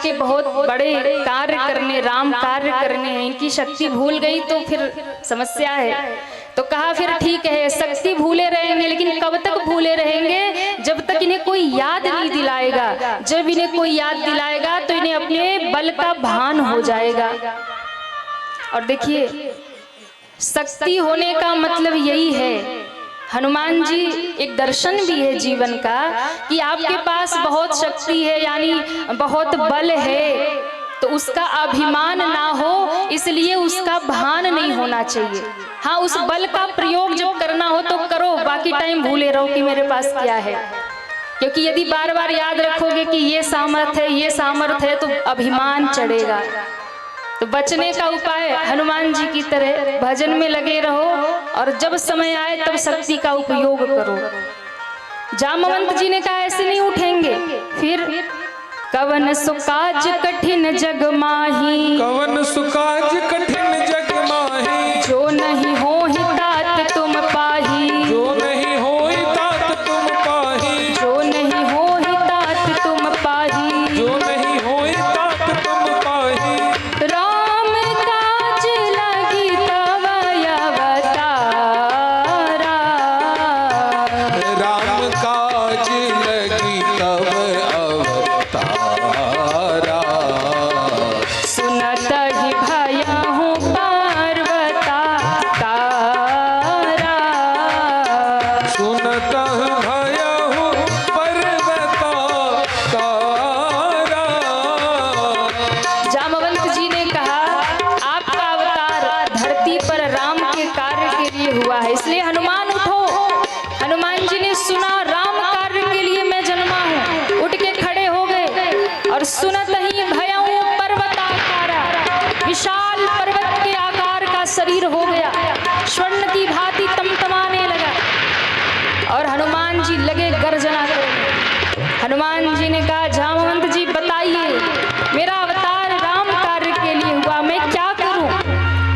के बहुत बड़े कार्य करने, राम कार्य करने हैं, इनकी शक्ति भूल गई तो फिर समस्या है। तो कहा फिर ठीक है, शक्ति भूले रहेंगे, लेकिन कब तक भूले रहेंगे? जब तक इन्हें कोई याद नहीं दिलाएगा। जब इन्हें कोई याद दिलाएगा तो इन्हें अपने बल का भान हो जाएगा। और देखिए, शक्ति होने का मतलब यही है, हनुमान जी एक दर्शन भी है जीवन का कि आपके पास बहुत शक्ति है, यानी बहुत बल है, तो उसका अभिमान ना हो, इसलिए उसका भान नहीं होना चाहिए। हाँ, उस बल का प्रयोग जब करना हो तो करो, बाकी टाइम भूले रहो कि मेरे पास क्या है। क्योंकि यदि बार बार याद रखोगे कि ये सामर्थ्य है, ये सामर्थ्य है, तो अभिमान चढ़ेगा। तो बचने का उपाय हनुमान जी की तरह भजन में लगे रहो, और जब समय आए तब शक्ति का उपयोग करो। जामवंत जी ने कहा ऐसे नहीं उठेंगे। फिर कवन सुकाज कठिन जग माही, कवन सुकाज कठिन जग माही, जो नहीं होहि तात तुम पाही, जो नहीं होई तात तुम पाही, जो नहीं होहि तात तुम पाही, जो नहीं होई तात तुम पाही। राम काज लगी तव अवतारा, राम काज लगी तब अवतारा, सुनत ही भयहु पार्वता तारा, सुनत भयहु पर्वता तारा। जामवंत जी ने कहा आपका अवतार धरती पर राम के कार्य के लिए हुआ है, इसलिए हनुमान उठो। हनुमान जी ने सुना राम कार्य के लिए मैं जन्मा हूँ, उठ के खड़े हो गए और सुनत ही भयहु पर्वताकारा, विशाल पर्वत के आकार का शरीर हो गया, स्वर्ण की भांति तमतमाने लगा, और हनुमान जी लगे गर्जना करने। हनुमान जी ने कहा जामवंत जी बताइए, मेरा अवतार राम कार्य के लिए हुआ, मैं क्या करूं?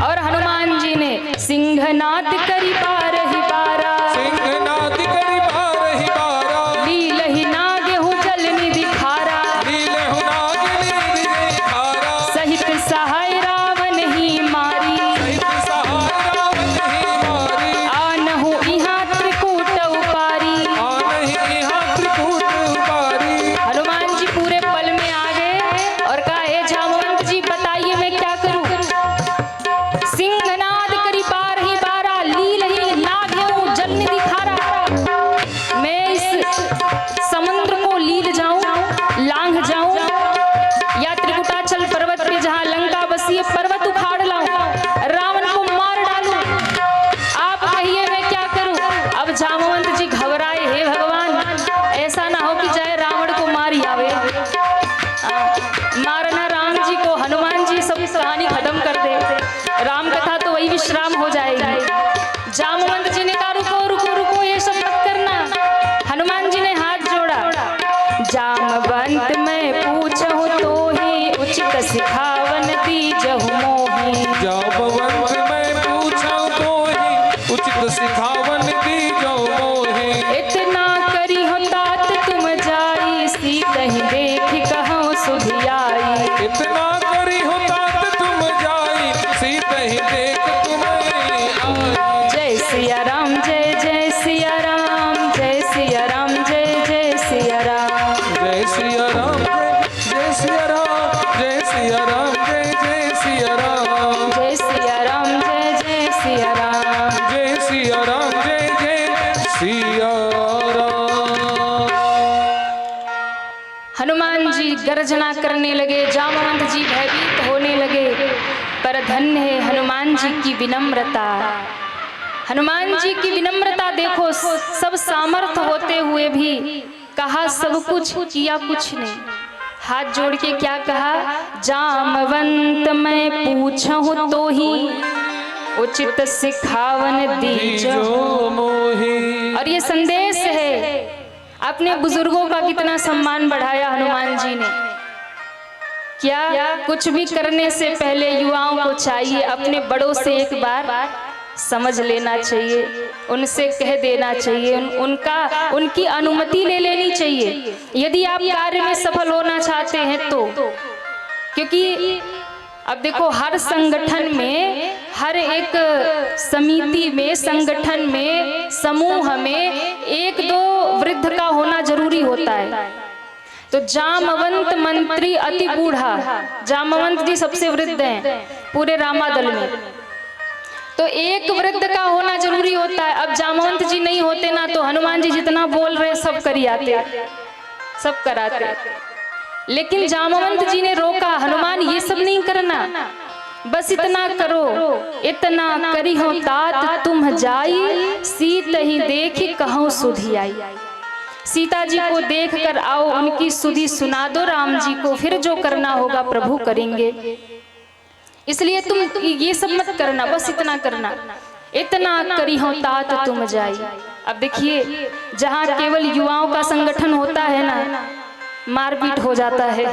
और हनुमान जी ने सिंहनाद करी बारहि बारा, सिंहनाद करि बारहि बारा, लीलहि नागेहु जल निधि खारा, लीलहु नागिनी विजयहारा, सहित सहाय रावण ही मारी, सहित सहाय रावण ही मारी, आनहु इहाँ त्रिकूट उपारी। आनहि इहाँ त्रिकूट उपारी। हनुमान जी पूरे पल में आ गए और कहा हे जामवंत जी बताइए मैं क्या करूं? सिंहनाद करी बारहि बारा, लीलहि नागेहु जल निधि खारा। मैं इस समुद्र को लील जाऊं, लांघ जाऊं, या त्रिकुटाचल पर्वत पे जहां लंका बसी है पर्वत उखाड़ लाऊं, रावण को मार डालूं? आप कहिए मैं क्या करूं? अब जामवंत जी घबराए, हे भगवान ऐसा ना हो कि जाए रावण को मार आवे, मारना राम जी को। हनुमान जी सब कहानी खत्म कर दे, राम कथा तो वही विश्राम हो जाएगी। जामवंत जी ने कहा रुको रुको रुको, ये सब मत करना। हनुमान जी ने हाथ जोड़ा, जामवंत मैं पूछूं तो ही उचित सिखावन दीजहु मोहि, जामवंत मैं पूछूं तो ही उचित सिखावन दीजहु मोहि, इतना करी हो तात तुम जाई, सीतहि देख कहूँ सुधियाई। इतना करी हो तात तुम जाई, सीतहि देख तुम्हें आई। जय सिया राम, जय जय सिया राम, जय सिया राम, जय जय सिया राम। जय सिया राम, जय सिया राम, जय सिया राम, जय जय सिया राम, जय सिया राम, जय जय सिया राम। जय सिया राम, जय जय सिया राम। हनुमान जी गर्जना करने लगे, जामवंत जी भयभीत होने लगे, पर धन्य है हनुमान जी की विनम्रता। हनुमान जी की विनम्रता देखो, सब सामर्थ्य होते हुए भी कहा सब कुछ, किया कुछ नहीं। हाथ जोड़ के क्या कहा? जामवंत मैं पूछूं तो ही उचित सिखावन दीजहु मोहि। और ये संदेश है, अपने बुजुर्गों का कितना सम्मान बढ़ाया हनुमान जी ने। क्या कुछ भी करने से पहले युवाओं को चाहिए अपने बड़ों से एक बार समझ लेना चाहिए, उनसे कह देना चाहिए, उनकी अनुमति ले लेनी चाहिए। यदि आप कार्य में सफल होना चाहते हैं तो क्योंकि अब देखो हर संगठन में, हर एक समिति में, संगठन में, समूह में एक दो वृद्ध का होना जरूरी होता है। तो जामवंत मंत्री अति बूढ़ा, जामवंत जी सबसे वृद्ध हैं पूरे रामादल में, तो एक वृद्ध का होना जरूरी होता है। अब जामवंत जी नहीं होते ना तो हनुमान जी जितना बोल रहे सब करी आते, सब कराते, लेकिन जामवंत जी ने रोका, हनुमान ये सब नहीं करना, बस इतना करो, इतना करी हो तात तुम जाई, सीत ही देखी कहूं सुधी आई। सीता जी को देख कर आओ, उनकी सुधी सुना दो राम जी को, फिर जो करना होगा प्रभु करेंगे। इसलिए तुम ये सब मत करना, बस इतना करना, इतना करी हो तात तुम जाई। अब देखिए जहाँ केवल युवाओं का संगठन होता है ना, मारपीट हो जाता है।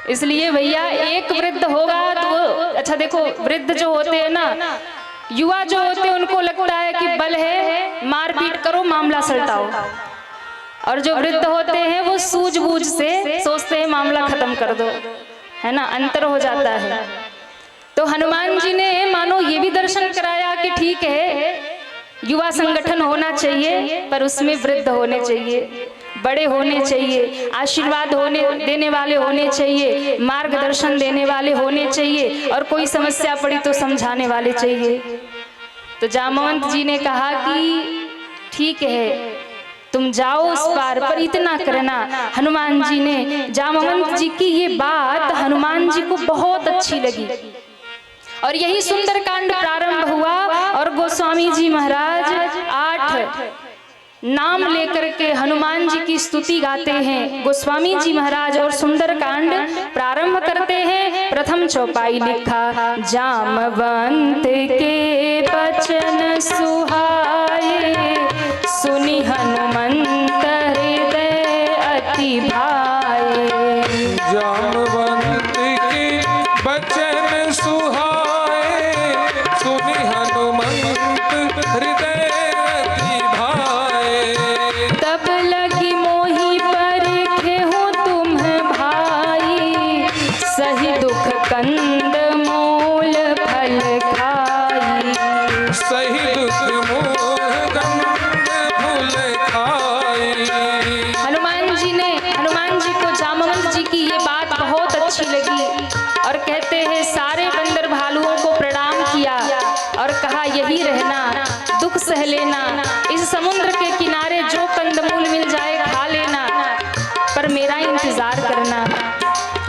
इसलिए भैया एक वृद्ध होगा तो अच्छा देखो, वृद्ध जो होते हैं ना, युवा जो होते हैं उनको लगता है कि बल है, मारपीट करो, मामला सलटाओ, और जो वृद्ध होते हैं वो सूझबूझ से सोचते हैं मामला खत्म कर दो, है ना, अंतर हो जाता है। तो हनुमान जी ने मानो ये भी दर्शन कराया कि ठीक है युवा संगठन होना चाहिए, पर उसमें वृद्ध होने चाहिए, बड़े होने चाहिए, आशीर्वाद होने देने वाले होने चाहिए, मार्गदर्शन देने वाले होने चाहिए, और कोई समस्या पड़ी तो समझाने वाले चाहिए। तो जामवंत जी ने कहा कि ठीक है तुम जाओ उस पार, पर इतना करना। हनुमान जी ने, जामवंत जी की ये बात हनुमान जी को बहुत अच्छी लगी, और यही सुंदरकांड प्रारंभ हुआ, और गोस्वामी जी महाराज 8 नाम लेकर के हनुमान जी की स्तुति गाते हैं गोस्वामी जी महाराज, और सुंदरकांड प्रारंभ करते हैं। प्रथम चौपाई लिखा, जामवंत के बचन सुहाए, सुनि हनुमंत हृदय अति भाए। जामवंत के बचन सुहाए, सुनि हनुमंत हृदय अति भाए। तब लगी मोहि परखे हो तुम भाई, सही दुख कंद मूल फल खाई। सही दुख मूल कंद फल खाई। हनुमान जी को जामवंत जी की ये बात बहुत अच्छी लगी, और कहते हैं सारे बंदर भालुओं को प्रणाम किया, और कहा यही रहना, दुख सह लेना, इस समुद्र के किनारे जो कंदमूल मिल जाए खा लेना, पर मेरा इंतजार करना,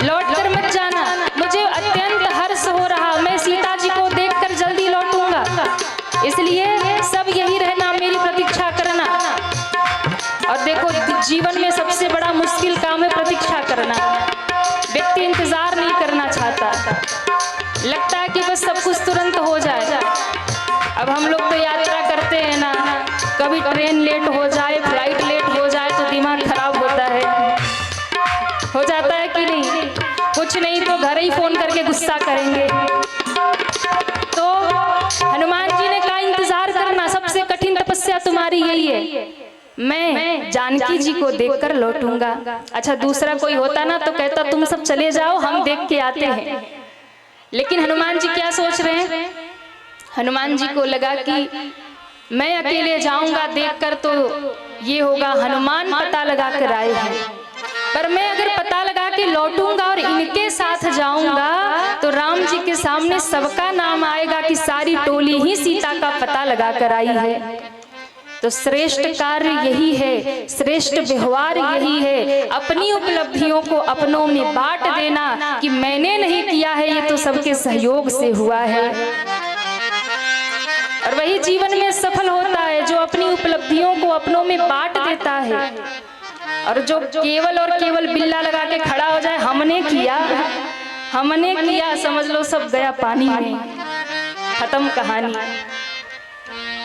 लौट कर मत जाना। मुझे अत्यंत हर्ष हो रहा, मैं सीता जी को देखकर जल्दी लौटूंगा, इसलिए सब यही रहना, मेरी प्रतीक्षा करना। और देखो जीवन में सबसे बड़ा मुश्किल काम है प्रतीक्षा करना। व्यक्ति इंतजार नहीं करना चाहता, लगता है कि बस सब कुछ तुरंत हो जाए। अब हम लोग तो यात्रा करते हैं ना, कभी ट्रेन लेट हो जाए, फ्लाइट लेट हो जाए तो दिमाग खराब होता है, हो जाता है कि नहीं? कुछ नहीं तो घर ही फोन करके गुस्सा करेंगे। तो हनुमान जी ने कहा इंतजार करना, सबसे कठिन तपस्या तुम्हारी यही है, मैं जानकी जी को देखकर लौटूंगा। अच्छा दूसरा कोई होता ना तो कहता तुम सब चले जाओ, हम देख के आते हैं। लेकिन हनुमान जी क्या सोच रहे हैं? हनुमान जी को लगा कि मैं अकेले जाऊंगा देखकर तो ये होगा, हनुमान पता लगा कर आए हैं, पर मैं अगर पता लगा के लौटूंगा और इनके साथ जाऊंगा तो राम जी के सामने सबका नाम आएगा कि सारी टोली ही सीता का पता लगा कर आई है। तो श्रेष्ठ कार्य यही है, श्रेष्ठ व्यवहार यही है, अपनी उपलब्धियों को अपनों में बांट देना कि मैंने नहीं किया है, ये तो सबके सहयोग से हुआ है। और वही जीवन में सफल होता है जो अपनी उपलब्धियों को अपनों में बांट देता है। और जो केवल और केवल बिल्ला लगा के खड़ा हो जाए, हमने किया, समझ लो सब गया पानी में, खत्म कहानी।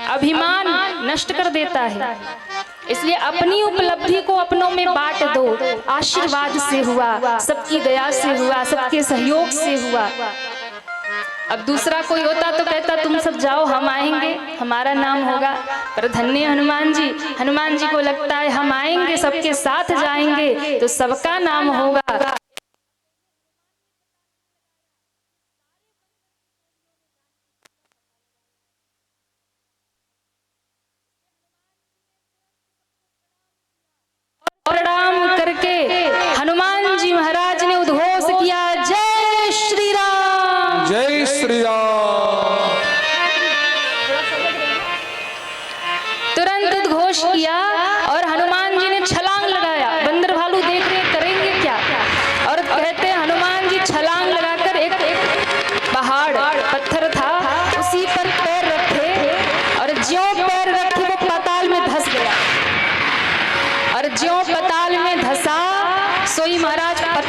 अभिमान नष्ट कर देता है, इसलिए अपनी उपलब्धि को अपनों में बांट दो। आशीर्वाद से हुआ, सबकी दया से हुआ, सबके सहयोग से हुआ। अब दूसरा कोई होता तो कहता तुम सब जाओ, हम आएंगे, हमारा नाम होगा। पर धन्य हनुमान जी को लगता है हम आएंगे, सबके साथ जाएंगे तो सबका नाम होगा।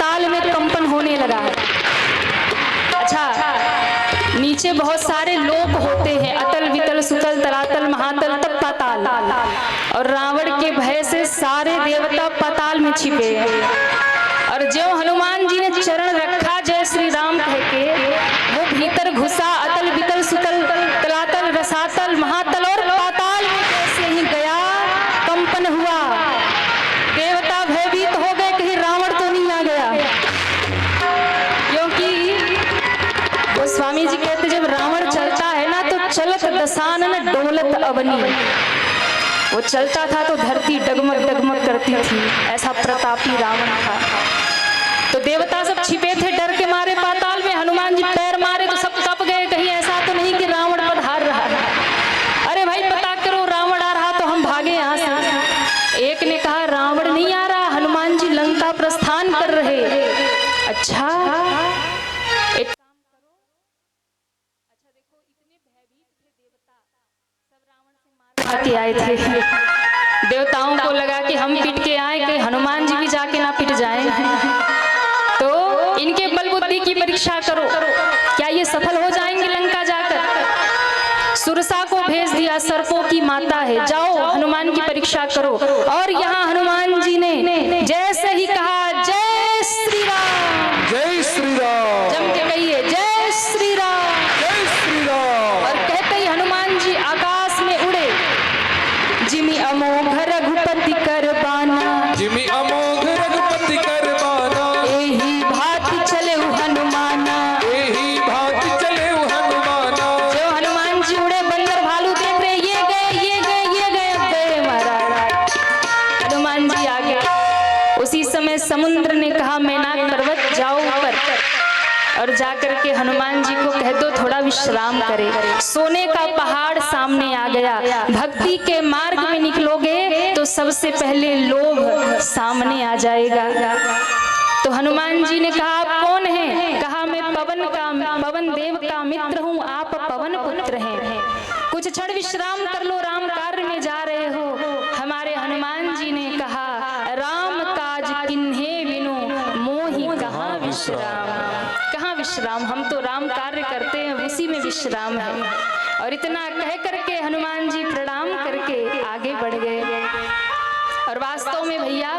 पाताल में कंपन होने लगा। अच्छा, नीचे बहुत सारे लोक होते हैं, अतल वितल सुतल तलातल महातल तब पाताल, और रावण के भय से सारे देवता पाताल में छिपे हैं। और जो हनुमान जी ने चरण रखा जय श्री राम कह के, वो भीतर घुसा अतल वितल सुतल तलातल रसातल महातल और पाताल में जैसे ही गया कंपन हुआ। देवता भयभीत हो गए, कहीं रावण तो नहीं आ गया, क्योंकि वो स्वामी जी कहते जब रावण चलता है ना तो चलत दसानन डोलत अवनी, वो चलता था तो धरती डगमग डगमग करती थी, ऐसा प्रतापी रावण था। तो देवता सब छिपे थे डर के मारे पाताल में, हनुमान जी पैर मारे तो सब कप गए, कहीं ऐसा तो नहीं कि रावण पधार रहा है। अरे भाई पता करो रावण आ रहा तो हम भागे यहाँ से। एक ने कहा रावण नहीं आ रहा, हनुमान जी लंका प्रस्थान कर रहे। अच्छा, एक काम करो, अच्छा देखो इतने भयभीत थे देवता, सब रावण से मार के आए थे। देवताओं को लगा कि हम पिट के आए, कि हनुमान जी भी जाके ना पिट जाए, तो इनके बल बुद्धि की परीक्षा करो, क्या ये सफल हो जाएंगे लंका जाकर। सुरसा को भेज दिया, सर्पों की माता है, जाओ हनुमान की परीक्षा करो। और यहाँ हनुमान जी ने जैसे ही कहा जय श्री राम, जय श्री राम, जम के कहिए जय श्री राम, जय श्री राम, और कहते ही हनुमान जी आकाश में उड़े। जिमि अमोघ रघुपति कर बाना, जिमि अमोघ रघुपति कर बाना, एही भांति चले हनुमाना, एही भांति चले हनुमाना। जो हनुमान जी उड़े बंदर भालू देख रहे, ये गए ये गए ये गए, अब गए महाराज। हनुमान जी आ गए। उसी समय समुद्र ने कहा मेनाक पर्वत जाओ ऊपर, और जाकर के हनुमान जी को कह दो थोड़ा विश्राम करे। सोने का पहाड़ सामने आ गया। भक्ति के मार्ग में निकलोगे तो सबसे पहले लोभ सामने आ जाएगा। तो हनुमान जी ने कहा आप कौन हैं? कहा मैं पवन देव का मित्र हूँ, आप पवन पुत्र हैं, कुछ क्षण विश्राम कर लो, राम कार्य में जा रहे हो। हमारे हनुमान जी ने कहा राम काज किन्हे बिनु मोहि कहाँ विश्राम, कहाँ विश्राम, हम तो राम कार्य करते हैं, उसी में विश्राम है। और इतना कह करके हनुमान जी प्रणाम करके आगे बढ़ गए। और वास्तव में भैया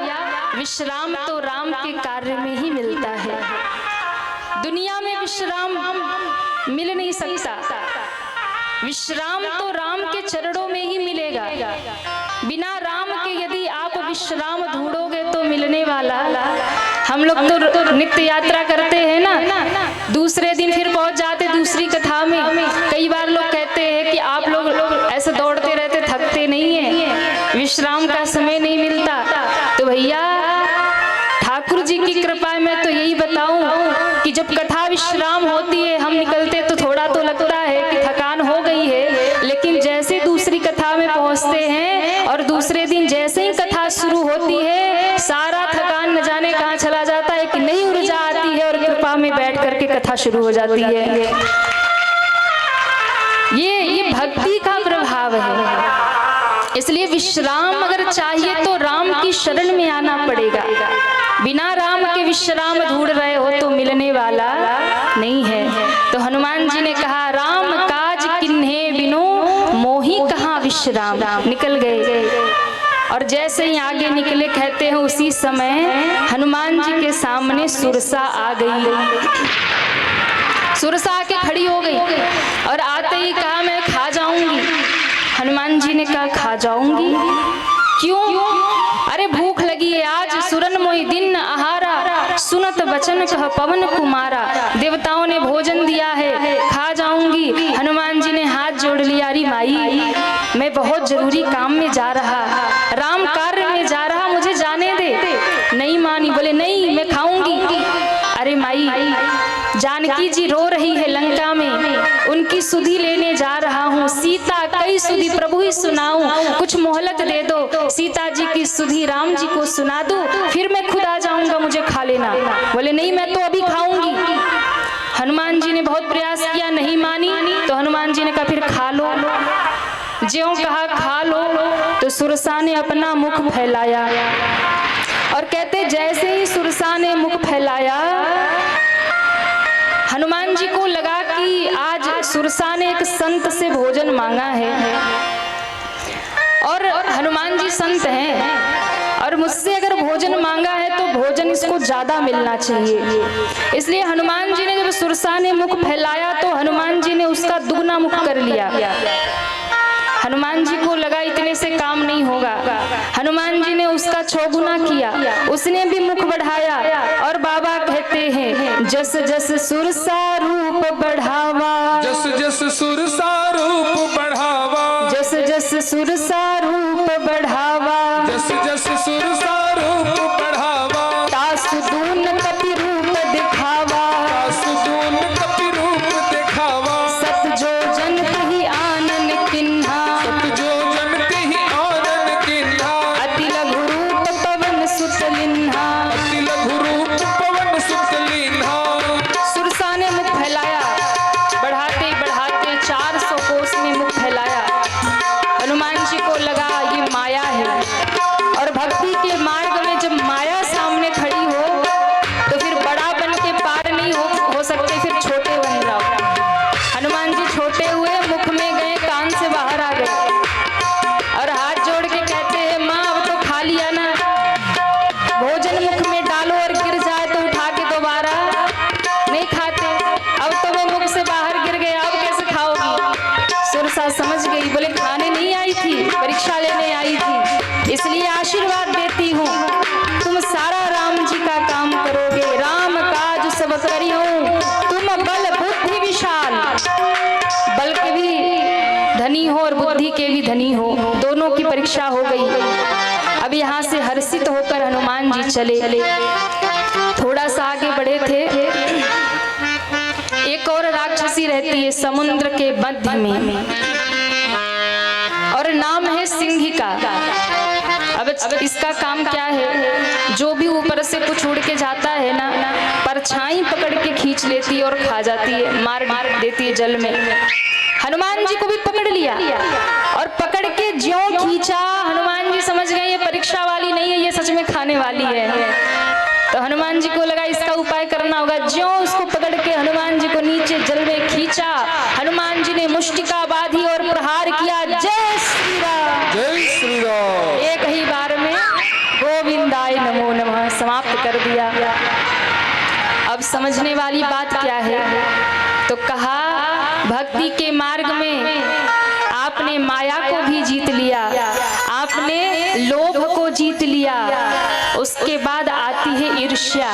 विश्राम तो राम के कार्य में ही मिलता है, दुनिया में विश्राम मिल नहीं सकता। विश्राम तो राम के चरणों में ही मिलेगा। बिना राम के यदि आप विश्राम ढूंढोगे तो मिलने वाला, हम लोग तो नित्य यात्रा करते हैं ना, दूसरे दिन फिर पहुंच जाते दूसरी कथा में। कई बार लोग कहते हैं कि आप लोग ऐसे दौड़ते रहते, थकते नहीं है, विश्राम का समय नहीं मिलता। तो भैया ठाकुर जी की कृपा में तो यही बताऊं कि जब कथा विश्राम होती है, हम निकलते तो थोड़ा तो लगता है कि थकान हो गई है, लेकिन जैसे दूसरी कथा में पहुंचते हैं और दूसरे दिन जैसे ही कथा शुरू होती है, सारा थकान न जाने कहाँ चला जाता है, कि नई ऊर्जा आती है और कृपा में बैठ करके कथा शुरू हो जाती है। ये भक्ति का प्रभाव है। इसलिए विश्राम अगर चाहिए तो राम की शरण में आना पड़ेगा। बिना राम के विश्राम ढूंढ रहे हो तो मिलने वाला नहीं है। तो हनुमान जी ने कहा राम काज किन्हे बिनु मोहि कहाँ विश्राम, निकल गए। और जैसे ही आगे निकले कहते हैं उसी समय हनुमान जी के सामने सुरसा आ गई। सुरसा आके खड़ी हो गई और आते ही कहा मैं खा जाऊंगी। हनुमान जी ने कहा खा जाऊंगी क्यों? अरे भूख लगी है आज, सुरन मोहि दिन आहारा, सुनत बचन कह पवन कुमारा। देवताओं ने भोजन दिया है, खा जाऊंगी। हनुमान जी ने हाथ जोड़ लिया, अरे माई मैं बहुत जरूरी काम में जा रहा, राम कार्य में जा रहा, मुझे जाने दे। नहीं मानी, बोले नहीं मैं खाऊंगी। अरे माई जानकी जी रो रही है लंका में, उनकी सुधि लेने जा रहा हूँ। सीता कई सुधि प्रभु ही सुनाऊं, कुछ मोहलत दे दो, सीता जी की सुधि राम जी को सुना दूं, फिर मैं खुद आ जाऊंगा, मुझे खा लेना। बोले नहीं मैं तो अभी खाऊंगी। हनुमान जी ने बहुत प्रयास किया, नहीं मानी। तो हनुमान जी ने कहा फिर खा लो। ज्यों कहा खा लो तो सुरसा ने अपना मुख फैलाया और कहते जैसे ही सुरसा ने मुख फैलाया, हनुमान जी को लगा कि आज सुरसा ने एक संत से भोजन मांगा है और हनुमान जी संत हैं और मुझसे अगर भोजन मांगा है तो भोजन इसको ज्यादा मिलना चाहिए। इसलिए हनुमान जी ने जब सुरसा ने मुख फैलाया तो हनुमान जी ने उसका दुगना मुख कर लिया। हनुमान जी को लगा इतने से काम नहीं होगा, हनुमान जी ने उसका 6 गुना किया, उसने भी मुख बढ़ाया। और बाबा कहते हैं जस जस सुरसा रूप बढ़ावा, जस जस सुरसा रूप बढ़ावा, जस जस सुरसा रूप बढ़ावा, जस जस सुरसा रूप बढ़ावा, तासुदून कपि रूप दिखावा, तासुदून कपि रूप दिखावा, सत जो जन कहि आनन किन्हा, सत जो जनते ही आनन किन्हा, अति लघु रूप पवन सुत लिन्हा। अति लघु रूप पवन सुत लीन्हा। सुरसा ने मुख फैलाया, बढ़ाते बढ़ाते 400 कोस में मुख फैलाया। हनुमान जी को लगा ये माया है, और भक्ति के मार्ग में जब माया सामने खड़ी हो तो फिर बड़ा बन के पार नहीं हो सकते, फिर छोटे बन जाओ। हनुमान जी छोटे हुए, मुख में गए, कान से बाहर आ गए और हाथ जोड़ के कहते हैं माँ अब तो खा लिया ना, भोजन मुख में डालो और गिर जाए तो उठा के दोबारा नहीं खाते, अब तो वो मुख से बाहर गिर गए, अब कैसे खाओगी। सुरसा समझ गई, बोले खाने नहीं आई थी, परीक्षा लेने आई थी, इसलिए आशीर्वाद देती हूँ तुम सारा राम जी का काम करोगे, राम काज सब करी हूँ, तुम बल बुद्धि विशाल, बल के भी धनी हो और बुद्धि के भी धनी हो, दोनों की परीक्षा हो गई। अब यहाँ से हर्षित होकर हनुमान जी चले। थोड़ा सा आगे बढ़े थे, एक और राक्षसी रहती है समुद्र के मध्य में और नाम है सिंहिका। अब इसका काम क्या है, जो भी ऊपर से कुछ उड़ के जाता है ना, परछाई पकड़ के खींच लेती है और खा जाती है, मार देती है जल में। हनुमान जी को भी पकड़ लिया और पकड़ के ज्यों खींचा, हनुमान जी समझ गए ये परीक्षा वाली नहीं है, ये सच में खाने वाली है। तो हनुमान जी को लगा इसका उपाय करना होगा, ज्यों उसको पकड़ के हनुमान जी को नीचे जल में खींचा, हनुमान जी ने मुष्टिका बांधी और प्रहार किया, जय श्री राम, जय श्री राम। एक ही बार में गोविंदाय नमो नमः समाप्त कर दिया। अब समझने वाली बात क्या है, तो कहा भक्ति के मार्ग में आपने माया को भी जीत लिया, आपने लोभ को जीत लिया, उसके बाद आती है ईर्ष्या।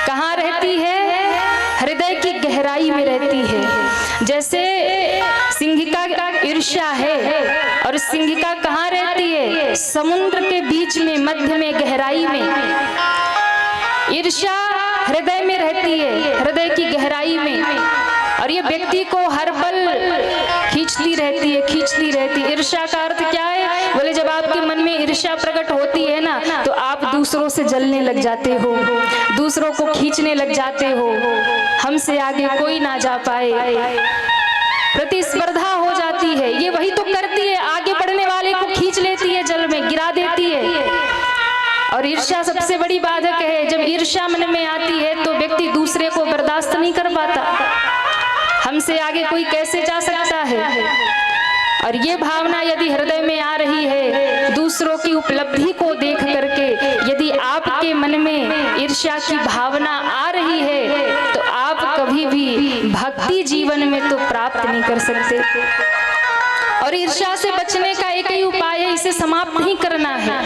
कहाँ रहती है, हृदय की गहराई में रहती है। जैसे सिंहिका ईर्ष्या है, और सिंहिका कहाँ रहती है, समुद्र के बीच में, मध्य में, गहराई में। ईर्ष्या हृदय में रहती है, हृदय की गहराई में, और ये व्यक्ति को हर पल खींचती रहती है, खींचती रहती है। ईर्ष्या का अर्थ क्या है, बोले जब आपके मन में ईर्ष्या प्रकट होती है ना, तो आप दूसरों से जलने लग जाते हो, दूसरों को खींचने लग जाते हो, हमसे आगे कोई ना जा पाए, प्रतिस्पर्धा हो जाती है। ये वही तो करती है, आगे बढ़ने वाले को खींच लेती है, जल में गिरा देती है। और ईर्ष्या सबसे बड़ी बाधक है। जब ईर्ष्या मन में आती है तो व्यक्ति दूसरे को बर्दाश्त नहीं कर पाता, हमसे आगे कोई कैसे जा सकता है। और ये भावना यदि हृदय में आ रही है, दूसरों की उपलब्धि को देख करके यदि आपके मन में ईर्ष्या की भावना आ रही है, तो आप कभी भी भक्ति जीवन में तो प्राप्त नहीं कर सकते। और ईर्ष्या से बचने का एक ही उपाय है, इसे समाप्त नहीं करना है,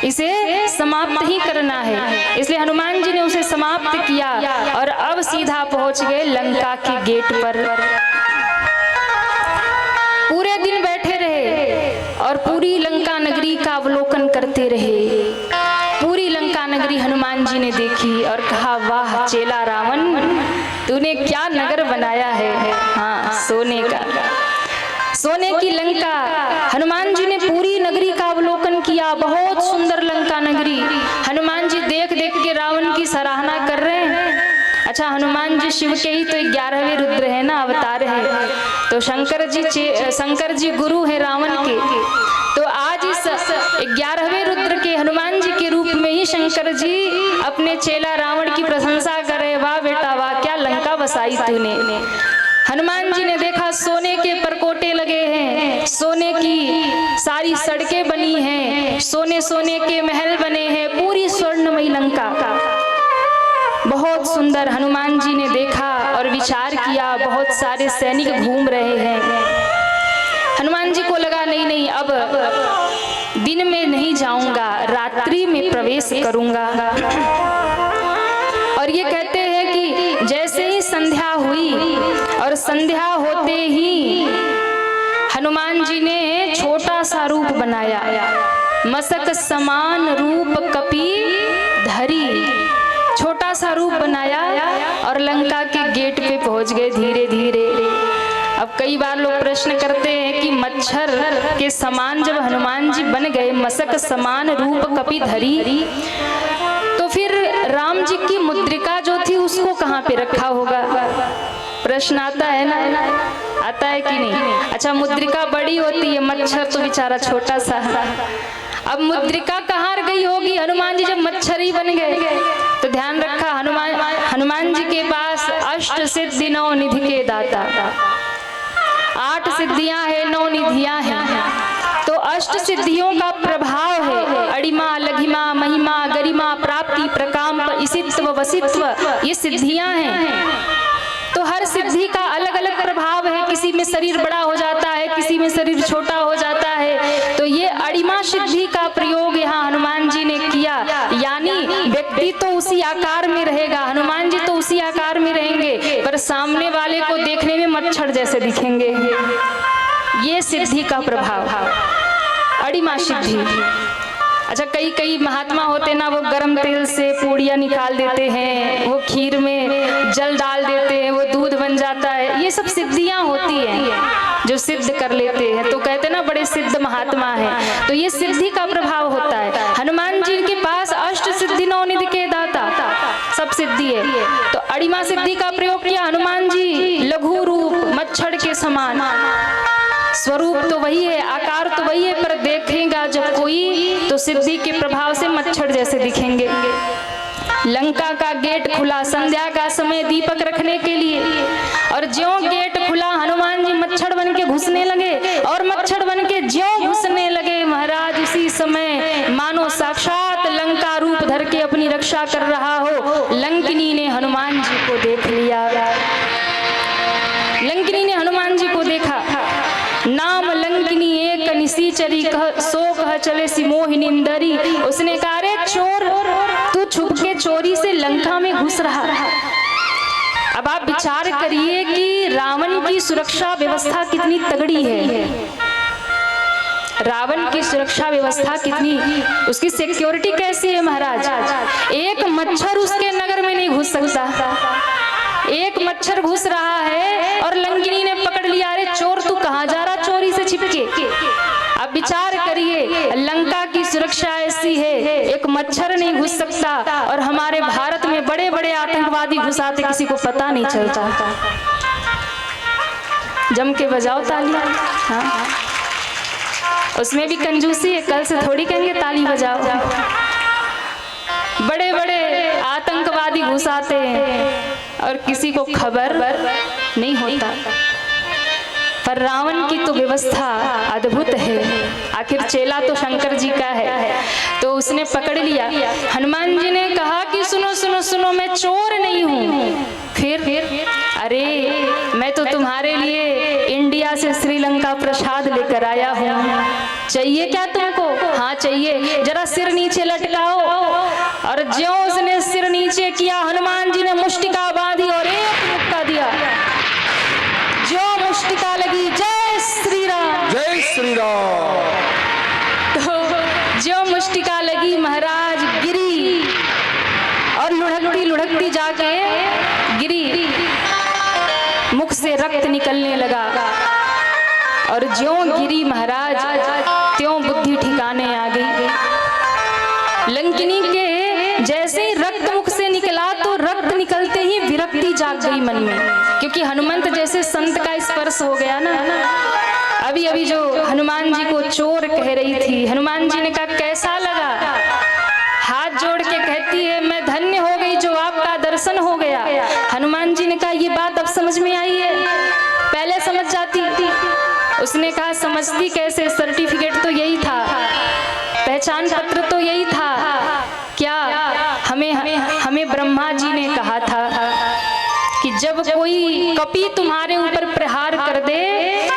इसे समाप्त ही करना है। इसलिए हनुमान जी ने उसे समाप्त किया और अब सीधा पहुंच गए लंका के गेट पर। पूरे दिन बैठे रहे और पूरी लंका नगरी का अवलोकन करते रहे। पूरी लंका नगरी हनुमान जी ने देखी और कहा, वाह चेला रावण, तूने क्या नगर बनाया है। हाँ, सोने का, सोने की लंका। हनुमान जी ने पूरी नगरी का अवलोकन किया, बहुत सुंदर लंका नगरी। हनुमान जी देख देख के रावण की सराहना कर रहे हैं। अच्छा, हनुमान जी शिव के ही तो 11वें रुद्र है ना, अवतार है। तो शंकर जी गुरु है रावण के। तो आज इस 11वें रुद्र के हनुमान जी के रूप में ही शंकर जी अपने चेला रावण की प्रशंसा करे, वाह बेटा वाह, क्या लंका बसाई तूने। हनुमान जी ने देखा सोने के परकोटे लगे हैं, सोने की सारी सड़कें बनी हैं, सोने सोने के महल बने हैं, पूरी स्वर्णमयी लंका। बहुत सुंदर हनुमान जी ने देखा और विचार किया, बहुत सारे सैनिक घूम रहे हैं। हनुमान जी को लगा नहीं नहीं, अब दिन में नहीं जाऊंगा, रात्रि में प्रवेश करूंगा। और ये कहते हैं कि जैसे ही संध्या हुई और संध्या होते ही हनुमान जी ने छोटा सा रूप बनाया, मसक समान रूप कपि धरी, छोटा सा रूप बनाया और लंका के गेट पे पहुंच गए धीरे धीरे। अब कई बार लोग प्रश्न करते हैं कि मच्छर के समान जब हनुमान जी बन गए, मसक समान रूप कपि धरी, तो फिर राम जी की मुद्रिका जो थी उसको कहाँ पे रखा होगा? प्रश्न आता है ना, आता है कि नहीं? अच्छा, मुद्रिका बड़ी होती है, मच्छर तो बेचारा छोटा सा है। अब मुद्रिका कहाँ गई होगी? हनुमान जी जब मच्छर ही बन गए। तो ध्यान रखा, हनुमान जी के पास अष्ट सिद्धि 9 निधि के दाता, 8 सिद्धियां हैं, 9 निधियां हैं। तो अष्ट सिद्धियों का प्रभाव है अड़िमा, लघिमा, महिमा, गरिमा, प्राप्ति, प्रकाम्प, इसित्व, वसित्व, ये सिद्धियां हैं। तो हर सिद्धि का अलग अलग प्रभाव है, किसी में शरीर बड़ा हो जाता है, किसी में शरीर छोटा हो जाता है। तो ये अड़िमा सिद्धि का प्रयोग यहाँ हनुमान जी ने किया, यानी व्यक्ति तो उसी आकार में रहेगा, हनुमान जी तो उसी आकार में रहेंगे, पर सामने वाले को देखने में मच्छर जैसे दिखेंगे। ये सिद्धि का प्रभाव, अड़िमा सिद्धि। अच्छा, कई महात्मा होते ना, वो गरम तेल से पूड़ियाँ निकाल देते हैं, वो खीर में जल डाल देते हैं, वो दूध बन जाता है। ये सब सिद्धियां होती हैं जो सिद्ध कर लेते हैं, तो कहते ना बड़े सिद्ध महात्मा हैं। तो ये सिद्धि का प्रभाव होता है। हनुमान जी के पास अष्ट सिद्धि 9 निधि के दाता, सब सिद्धि है। तो अड़िमा सिद्धि का प्रयोग किया हनुमान जी, लघु रूप मच्छर के समान, स्वरूप तो वही है, आकार तो वही है, पर देखेगा जब कोई तो सिद्धि के प्रभाव से मच्छर जैसे दिखेंगे। लंका का गेट खुला संध्या का समय दीपक रखने के लिए, और ज्यों गेट खुला हनुमान जी मच्छर बन के घुसने लगे, और मच्छर बन के ज्यों घुसने लगे महाराज, उसी समय मानो साक्षात लंका रूप धर के अपनी रक्षा कर रहा हो। लंकिनी ने हनुमान जी को देख लिया, लंकिनी ने हनुमान जी को देखा। नाम लंकिनी एक निसीचरी कह सो कह चले सी मोहिनींदरी। उसने कहा, रे चोर, तू छुप के चोरी से लंका में घुस रहा। अब आप विचार करिए कि रावण की सुरक्षा व्यवस्था कितनी तगड़ी है, रावण की सुरक्षा व्यवस्था कितनी, उसकी सिक्योरिटी कैसी है महाराज। एक मच्छर उसके नगर में नहीं घुस सकता, एक मच्छर घुस रहा है और लंकिनी ने पकड़ लिया, अरे चोर तू कहाँ जा रहा चोरी से छिपके। अब विचार करिए, लंका की सुरक्षा ऐसी है, एक मच्छर नहीं घुस सकता, और हमारे भारत में बड़े बड़े आतंकवादी घुसाते, किसी को पता नहीं चलता। जम के बजाओ ताली, हाँ, उसमें भी कंजूसी है, कल से थोड़ी कहेंगे ताली बजाओ। बड़े बड़े आतंकवादी घुसाते हैं और किसी को खबर नहीं होता। पर रावण की तो व्यवस्था अद्भुत है। आखिर चेला तो शंकर जी का है, तो उसने पकड़ लिया। हनुमान जी ने कहा कि सुनो सुनो सुनो, मैं चोर नहीं हूँ। फिर अरे मैं तो तुम्हारे लिए इंडिया से श्रीलंका प्रसाद लेकर आया हूँ, चाहिए क्या तुमको? हाँ चाहिए। जरा सिर नीचे लटकाओ। और ज्यों उसने सिर नीचे किया, हनुमान जी ने मुष्टिका बांधी और एक मुक्का दिया। जो मुष्टिका लगी, जय श्री राम, जय श्री राम। तो जो मुष्टिका लगी महाराज गिरी, और लुढ़कती लुढ़कती जाके गिरी, मुख से रक्त निकलने लगा। और ज्यों गिरी महाराज, त्यों बुद्धि ठिकाने आ गई। लंकिनी के जैसे ही रक्त मुख से निकला, तो रक्त निकलते ही विरक्त थी मन में, क्योंकि हनुमंत जैसे संत का स्पर्श हो गया ना। अभी अभी जो हनुमान जी को चोर कह रही थी, हनुमान जी ने कहा कैसा लगा? हाथ जोड़ के कहती है मैं धन्य हो गई जो आपका दर्शन हो गया। हनुमान जी ने कहा ये बात अब समझ में आई है, पहले समझ जाती। उसने कहा समझती कैसे, सर्टिफिकेट तो यही था, पहचान पत्र तो यही था। क्या हमें ब्रह्मा जी ने कहा था कि जब कोई कपि तुम्हारे ऊपर प्रहार कर दे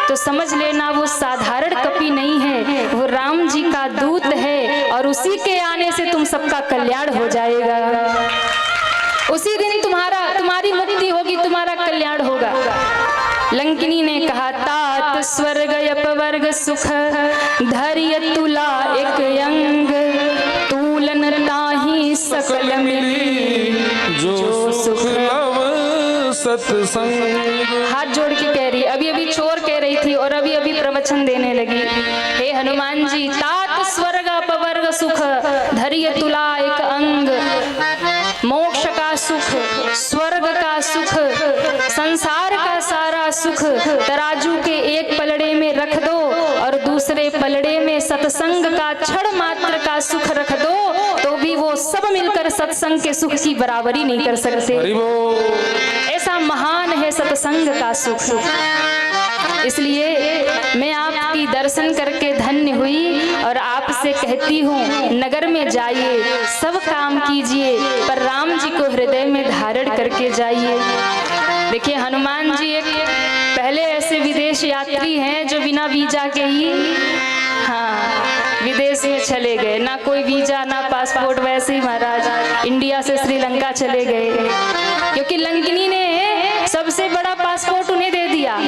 तो समझ लेना वो साधारण कपि नहीं है, वो राम जी का दूत है, और उसी के आने से तुम सबका कल्याण हो जाएगा। उसी दिन तुम्हारी मुक्ति होगी, तुम्हारा कल्याण होगा। लंकिनी ने कहा तात स्वर्ग अपवर्ग सुख धैर्य तुला एक अंग तूलन ताही सकल मिली जो सुख लव सत्संग। हाथ जोड़ के कह रही, अभी अभी चोर कह रही थी और अभी अभी प्रवचन देने लगी। हे हनुमान जी, तात स्वर्ग अपवर्ग सुख धैर्य तुला एक अंग, मोक्ष का सुख, स्वर्ग का सुख, संसार का सारा सुख तराजू के एक पलड़े में रख दो और दूसरे पलड़े में सत्संग का क्षण मात्र का सुख रख दो, तो भी वो सब मिलकर सत्संग के सुख की बराबरी नहीं कर सकते। ऐसा महान है सत्संग का सुख। इसलिए मैं आपकी दर्शन करके धन्य हुई और आपसे कहती हूँ नगर में जाइए, सब काम कीजिए, पर राम जी को हृदय में धारण करके जाइए। देखिए हनुमान जी एक पहले ऐसे विदेश यात्री हैं जो बिना वीजा के ही विदेश में चले गए, ना कोई वीजा ना पासपोर्ट, वैसे ही महाराज इंडिया से श्रीलंका चले गए, क्योंकि लंकिनी ने सबसे बड़ा पासपोर्ट उन्हें दे दिया।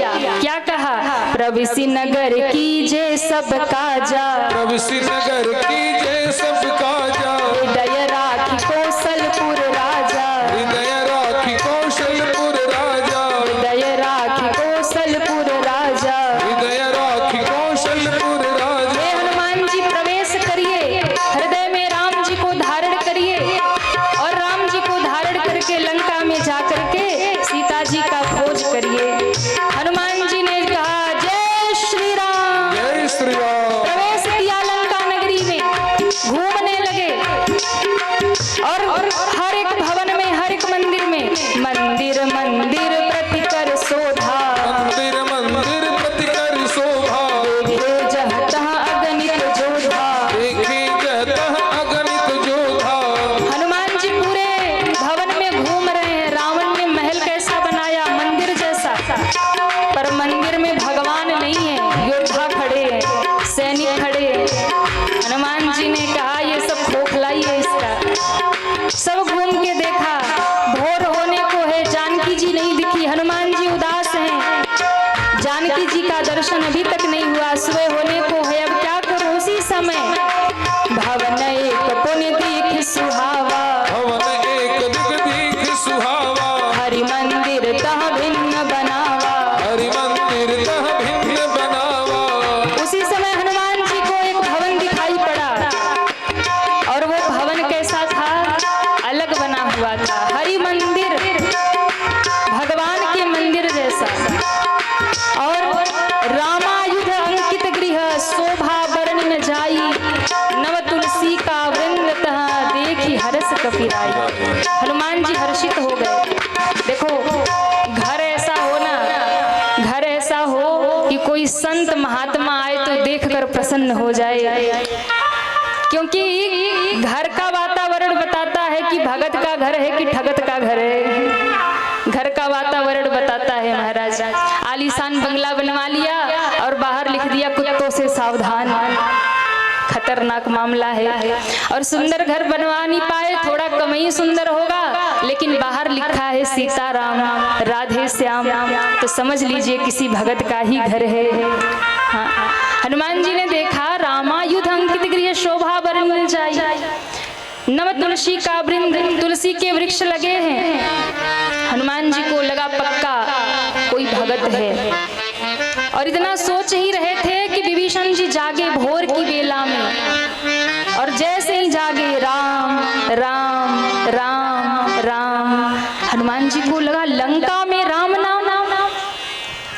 क्या कहा? प्रविसी नगर कीजे सब काजा, प्रविसी नगर कीजे सब काजा, हृदय राखी कौशलपुर राजा, हृदय राखी कौशलपुर राजा, हृदय राखी कौशलपुर राजा, हृदय राखी कौशलपुर राजा। हे हनुमान जी प्रवेश करिए, हृदय में राम जी को धारण करिए और राम जी को धारण करके लंका में जाकर के सीता जी का खोज करिए। हनुमान जी ने कहा जय श्री राम, जय श्री राम। प्रवेश किया लंका नगरी में, घूमने लगे और हर एक भवन में, हर एक मंदिर में मंदिर मंदिर प्रतिकर शोभा, मंदिर मंदिर प्रतिकर शोभा, देखे जहतः अगणित जोधा, देखे जहतः अगणित जोधा। हनुमान जी पूरे भवन में घूम रहे हैं। रावण ने महल कैसा बनाया, मंदिर जैसा, पर मंदिर में भगवान नहीं है, योद्धा खड़े हैं, सैनिक खड़े हैं। हनुमान जी ने कहा ये सब खोखलाई है इसका। सब घूम के देखा, भोर होने को है, जानकी जी नहीं दिखी। हनुमान जी उदास हैं, जानकी जी का दर्शन अभी तक नहीं हुआ, सुबह होने को है, अब क्या करूं? उसी समय भवन एक पुण्य दीख सुहावा, भवन एक दिग दीख सुहावा, हरि मंदिर तह भिन्न बनावा। हरि मंदिर तह भिन्न बनावा। उसी समय हनुमान जी को एक भवन दिखाई पड़ा और वो भवन कैसा था? अलग बना हुआ था, हरि मंदिर, भगवान के मंदिर जैसा। और रामायुध अंकित गृह शोभा वर्णि न जाई, नव तुलसी का वृंद तह देखी हर्ष कपिराई। हनुमान जी हर्षित हो गए। देखो घर ऐसा हो ना, घर ऐसा हो कि कोई संत महात्मा आए तो देखकर प्रसन्न हो जाए, क्योंकि घर का वातावरण बताता है कि भगत का घर है कि ठगत का घर है। घर का वातावरण बताता है महाराज। आलीशान बंगला बनवा लिया और बाहर लिख दिया कुत्तों से सावधान, खतरनाक मामला है। और सुंदर घर बनवा नहीं पाए, थोड़ा कम ही सुंदर होगा, लेकिन बाहर लिखा है सीताराम राधे श्याम, तो समझ लीजिए किसी भगत का ही घर है। हाँ, हनुमान जी ने देखा रामायुध अंकित गृह शोभा वर्णि जाई, नव तुलसी का वृंद, तुलसी के वृक्ष लगे हैं। हनुमान जी को लगा पक्का कोई भगत है, और इतना सोच ही रहे थे कि विभीषण जी जागे भोर की बेला में, और जैसे ही जागे राम राम राम राम, हनुमान जी को लगा लंका में राम नाम,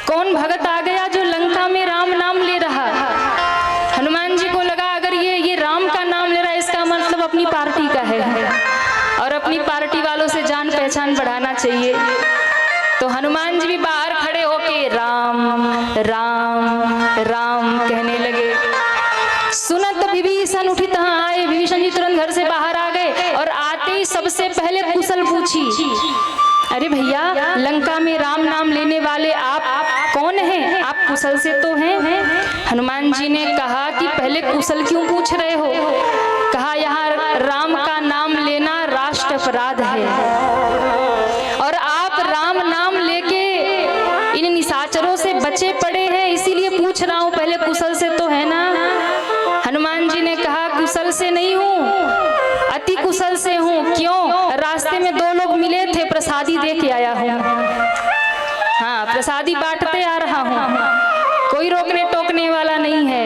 कौन भगत आ गया जो लंका में राम नाम ले रहा। हनुमान जी को लगा अगर ये राम का नाम ले रहा है, इसका मतलब अपनी पार्टी का है और अपनी पार्टी वालों से जान पहचान बढ़ाना चाहिए। तो हनुमान जी भी बाहर खड़े होके राम राम राम कहने लगे। सुनत विभीषण उठी तहाँ आए। विभीषण जी तुरंत घर से बाहर आ गए और आते ही सबसे पहले कुशल पूछी, अरे भैया लंका में राम नाम लेने वाले आप कौन हैं? आप कुशल से तो हैं? हनुमान जी ने कहा कि पहले कुशल क्यों पूछ रहे हो? कहा यहाँ राम का नाम लेना राष्ट्र अपराध है और आप राम नाम लेके इन निशाचरों से बचे पड़े हैं, इसीलिए पूछ रहा हूँ, पहले कुशल से तो है ना? हनुमान जी ने कहा कुशल से नहीं हूँ, अति कुशल से हूँ। क्यों? रास्ते में दो लोग मिले थे, प्रसादी दे के आया हूँ। हाँ, प्रसादी बांटते आ रहा हूँ, कोई रोकने टोकने वाला नहीं है,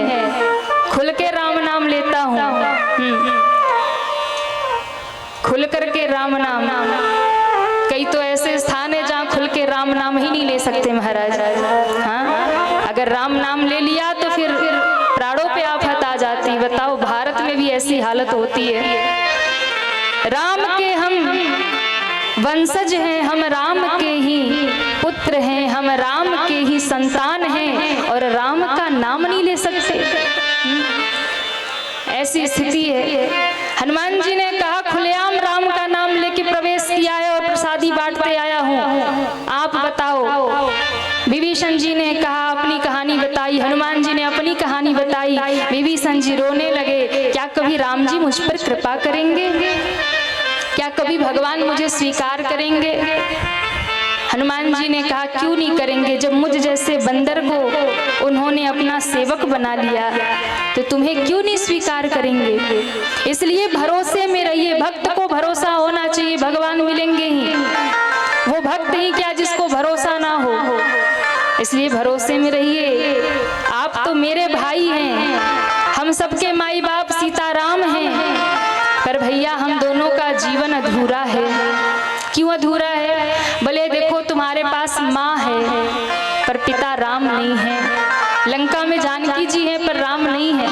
खुल के राम नाम लेता हूँ। खुल करके राम नाम। कई तो ऐसे स्थान है जहाँ खुल के राम नाम ही नहीं ले सकते महाराज। हाँ, अगर राम नाम ले लिया तो फिर प्राणों पे आफत आ जाती। बताओ, भारत में भी ऐसी हालत होती है। राम के हम वंशज हैं, हम राम के ही पुत्र हैं, हम राम के ही संतान हैं और राम का नाम नहीं ले सकते। ऐसी स्थिति है। हनुमान जी ने कहा खुलेआम राम का नाम लेके प्रवेश किया है और प्रसादी बांटते आया हूँ, आप बताओ। विभीषण जी ने कहा अपनी कहानी बताई। हनुमान जी ने अपनी कहानी बताई। विभीषण जी रोने लगे। क्या कभी राम जी मुझ पर कृपा करेंगे? क्या कभी भगवान मुझे स्वीकार करेंगे? हनुमान जी ने कहा क्यों नहीं करेंगे, जब मुझ जैसे बंदर को उन्होंने अपना सेवक बना लिया तो तुम्हें क्यों नहीं स्वीकार करेंगे। इसलिए भरोसे में रहिए। भक्त को भरोसा होना चाहिए, भगवान मिलेंगे ही। वो भक्त ही क्या जिसको भरोसा ना हो। इसलिए भरोसे में रहिए। आप तो मेरे भाई हैं, हम सबके माई बाप सीताराम हैं, पर भैया हम दोनों का जीवन अधूरा है। क्यों अधूरा है? भले देखो तुम्हारे पास माँ है पर पिता राम नहीं है, लंका में जानकी जी है पर राम नहीं है,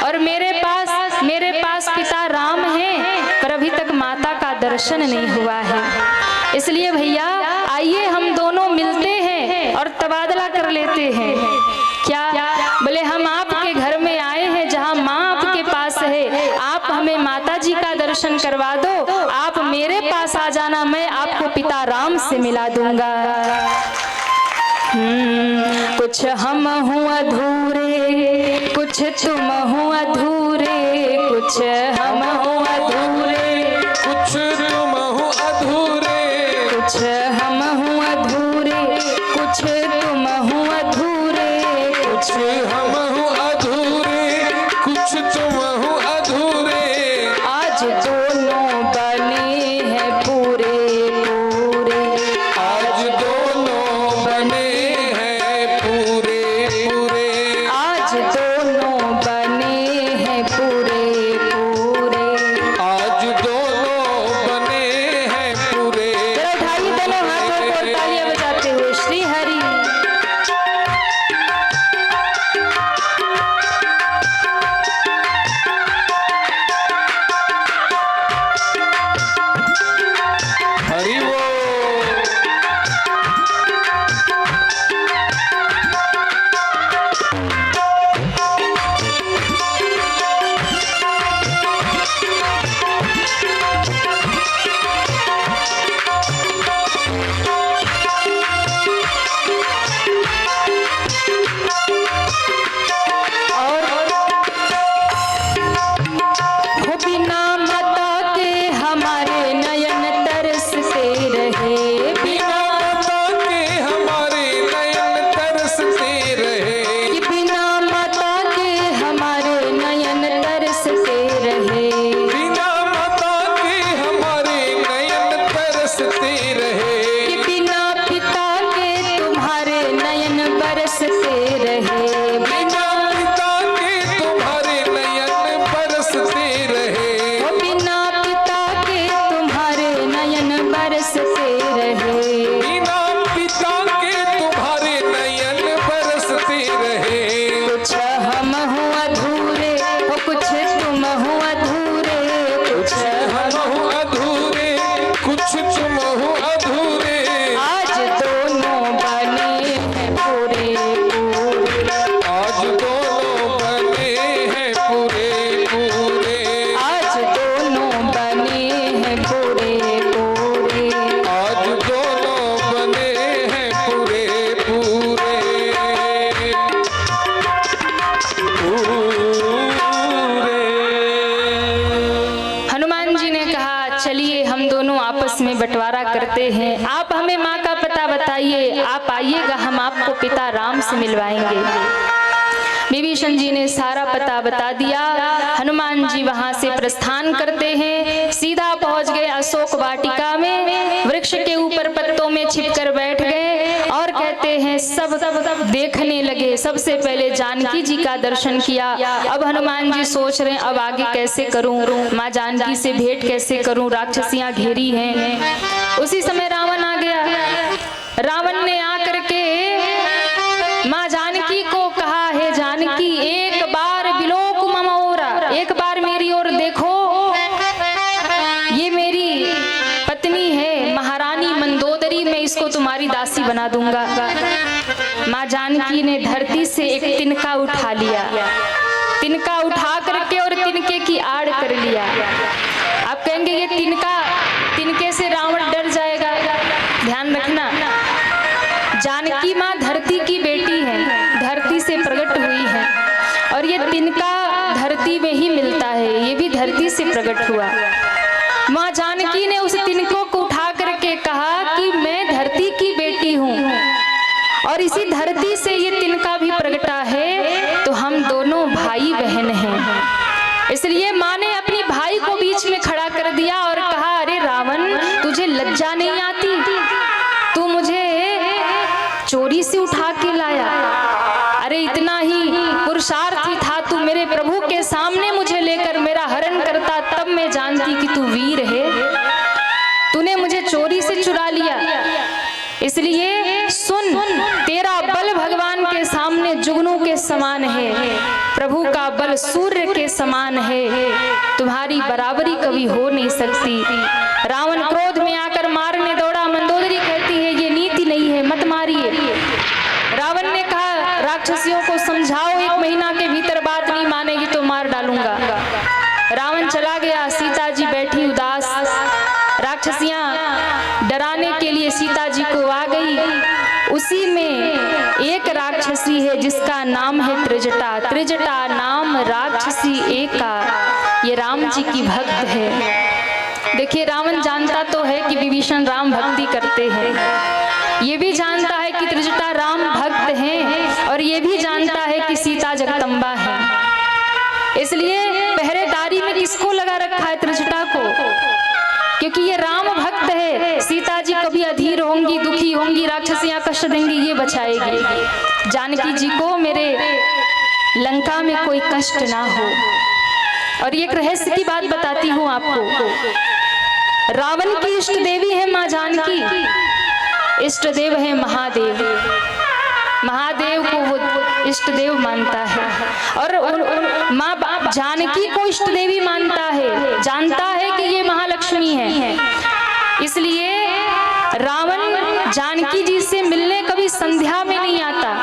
और मेरे पास पिता राम है पर अभी तक माता का दर्शन नहीं हुआ है। इसलिए भैया आइए हम दोनों मिलते हैं और तबादला कर लेते हैं। क्या? भले हम आपके घर में आए हैं जहाँ माँ आपके पास है, आप हमें माता जी का दर्शन करवा दो, आप मेरे पास आ जाना, मैं आपको पिता राम से मिला दूंगा। कुछ हम हूँ अधूरे, कुछ तुम हूँ अधूरे, कुछ हम हूँ अधूरे, कुछ तुम हो अधूरे, कुछ हम हूँ अधूरे, कुछ तुम हूँ अधूरे, कुछ हम हो अधूरे, कुछ तुम हो अधूरे। आज दोनों बने हैं पूरे पूरे, आज दोनों बने हैं पूरे पूरे, आज दोनों बने हैं पूरे पूरे, आज दोनों बने हैं पूरे। जरा उठाइए दोनों हाथ चुमहु अधूरे, आज दोनों बने हैं पूरे पूरे, आज दोनों बने हैं पूरे पूरे, आज दोनों बने हैं पूरे पूरे, आज दोनों बने हैं पूरे पूरे पूरे। हनुमान जी ने कहा चलिए हम दोनों आपस में बंटवारा करते हैं, आप हमें माँ का पता बताइए, आप आइएगा हम आपको पिता राम से मिलवाएंगे। विभीषण जी ने सारा पता बता दिया। हनुमान जी वहां से प्रस्थान करते हैं, सीधा पहुंच गए अशोक वाटिका में, वृक्ष के ऊपर पत्तों में छिपकर बैठ गए और कहते हैं सब देखने लगे। सबसे पहले जानकी जी का दर्शन किया। अब हनुमान जी सोच रहे हैं अब आगे कैसे करूं, माँ जानकी से भेंट कैसे करूं, राक्षसियां घेरी हैं। उसी समय रावण आ गया। रावण ने आकर के माँ जानकी को कहा, हे जानकी एक बार बिलोक मम ओरा, एक बार मेरी ओर देखो, ये मेरी पत्नी है महारानी मंदोदरी, मैं इसको तुम्हारी दासी बना दूंगा। माँ जानकी ने धरती से एक तिनका उठा लिया, तिनका उठा करके और तिनके की आड़ कर लिया। आप कहेंगे ये तिनके से रावण डर जाएगा, ध्यान रखना जानकी माँ धरती की बेटी है, धरती से प्रकट हुई है और ये तिनका धरती में ही मिलता है, ये भी धरती से प्रकट हुआ। माँ जानकी ने उस तिनको को उठा करके कहा कि मैं धरती की बेटी हूँ और इसी धरती से ये तिनका भी प्रकटा है, तो हम दोनों भाई बहन हैं। इसलिए माँ ने अपनी भाई को बीच में खड़ा कर दिया और कहा, अरे रावण तुझे लज्जा नहीं आती, तू मुझे चोरी से उठा के लाया, अरे इतना ही पुरुषार्थी था तू, मेरे प्रभु के सामने मुझे लेकर मेरा हरण करता तब मैं जानती कि तू वीर है, तूने मुझे चोरी से चुरा लिया। इसलिए सुन, तेरा बल भगवान के सामने जुगनू के समान है, प्रभु का बल सूर्य के समान है, तुम्हारी बराबरी कभी हो नहीं सकती। रावण क्रोध में आकर मारने दौड़ा। मंदोदरी कहती है ये नीति नहीं है, मत मारिए। रावण ने कहा राक्षसियों को समझाओ, 1 महीना के भीतर बात नहीं मानेगी तो मार डालूंगा। रावण चला गया, सीता जी बैठी उदास। राक्षसियां डराने के लिए सीता जी को आ गई। उसी में एक राक्षसी है जिसका नाम है त्रिजटा। त्रिजटा नाम राक्षसी एका, ये राम जी की भक्त है। देखिए रावण जानता तो है कि विभीषण राम भक्ति करते हैं, ये भी जानता है कि त्रिजटा राम भक्त हैं और ये भी जानता है कि सीता जगदम्बा है। इसलिए पहरेदारी में किसको लगा रखा है? त्रिजटा को, क्योंकि ये राम भक्त है। सीता जी कभी अधीर होंगी, दुखी होंगी, राक्षसियां कष्ट देंगी, ये बचाएगी। जानकी जी को मेरे लंका में कोई कष्ट ना हो। और एक रहस्य की बात बताती हूँ आपको। रावण की इष्ट देवी है माँ जानकी, इष्ट देव है महादेव। महादेव को वो इष्ट देव मानता है और माँ जानकी को इष्ट देवी मानता है, जानता है कि ये महालक्ष्मी है। इसलिए रावण जानकी जी से मिलने कभी संध्या में नहीं आता,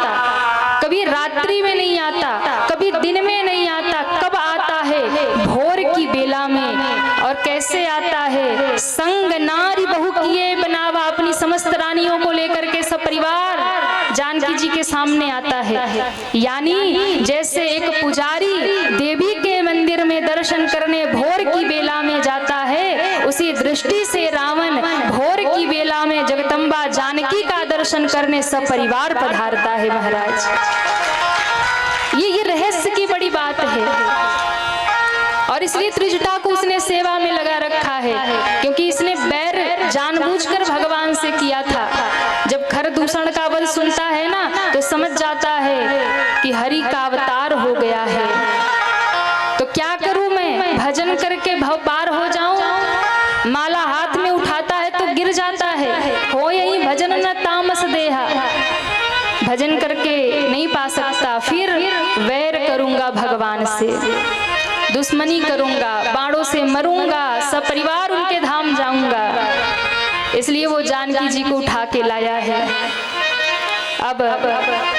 कभी रात्रि में नहीं आता, कभी दिन में नहीं आता। कब आता है? भोर की बेला में। और कैसे आता है? संग नारी बहु किए बनावा, अपनी समस्त रानियों को लेकर के सपरिवार जानकी जी के सामने आता है। यानी जैसे एक पुजारी देवी के मंदिर में दर्शन करने भोर की बेला में जाता है, उसी दृष्टि से रावण भोर की बेला में जगदम्बा जानकी का दर्शन करने सपरिवार पधारता है। महाराज ये रहस्य की बड़ी बात है। और इसलिए त्रिजटा को उसने सेवा में लगा रखा है, क्योंकि इसने बैर जानबूझकर भगवान से किया था। जब खरदूषण का वध सुनता है ना, तो समझ जाता है कि हरि का अवतार हो गया है। तो क्या करूं मैं? भजन करके भव पार हो जाऊं? माला हाथ में उठाता है तो गिर जाता है। हो यही भजन न तामस देहा, भजन करके नहीं पा सकता। फिर वैर करूंगा भगवान से, दुश्मनी करूंगा, बाणों से मरूंगा, सपरिवार उनके धाम जाऊंगा। इसलिए वो जानकी जी को उठा के लाया है। अब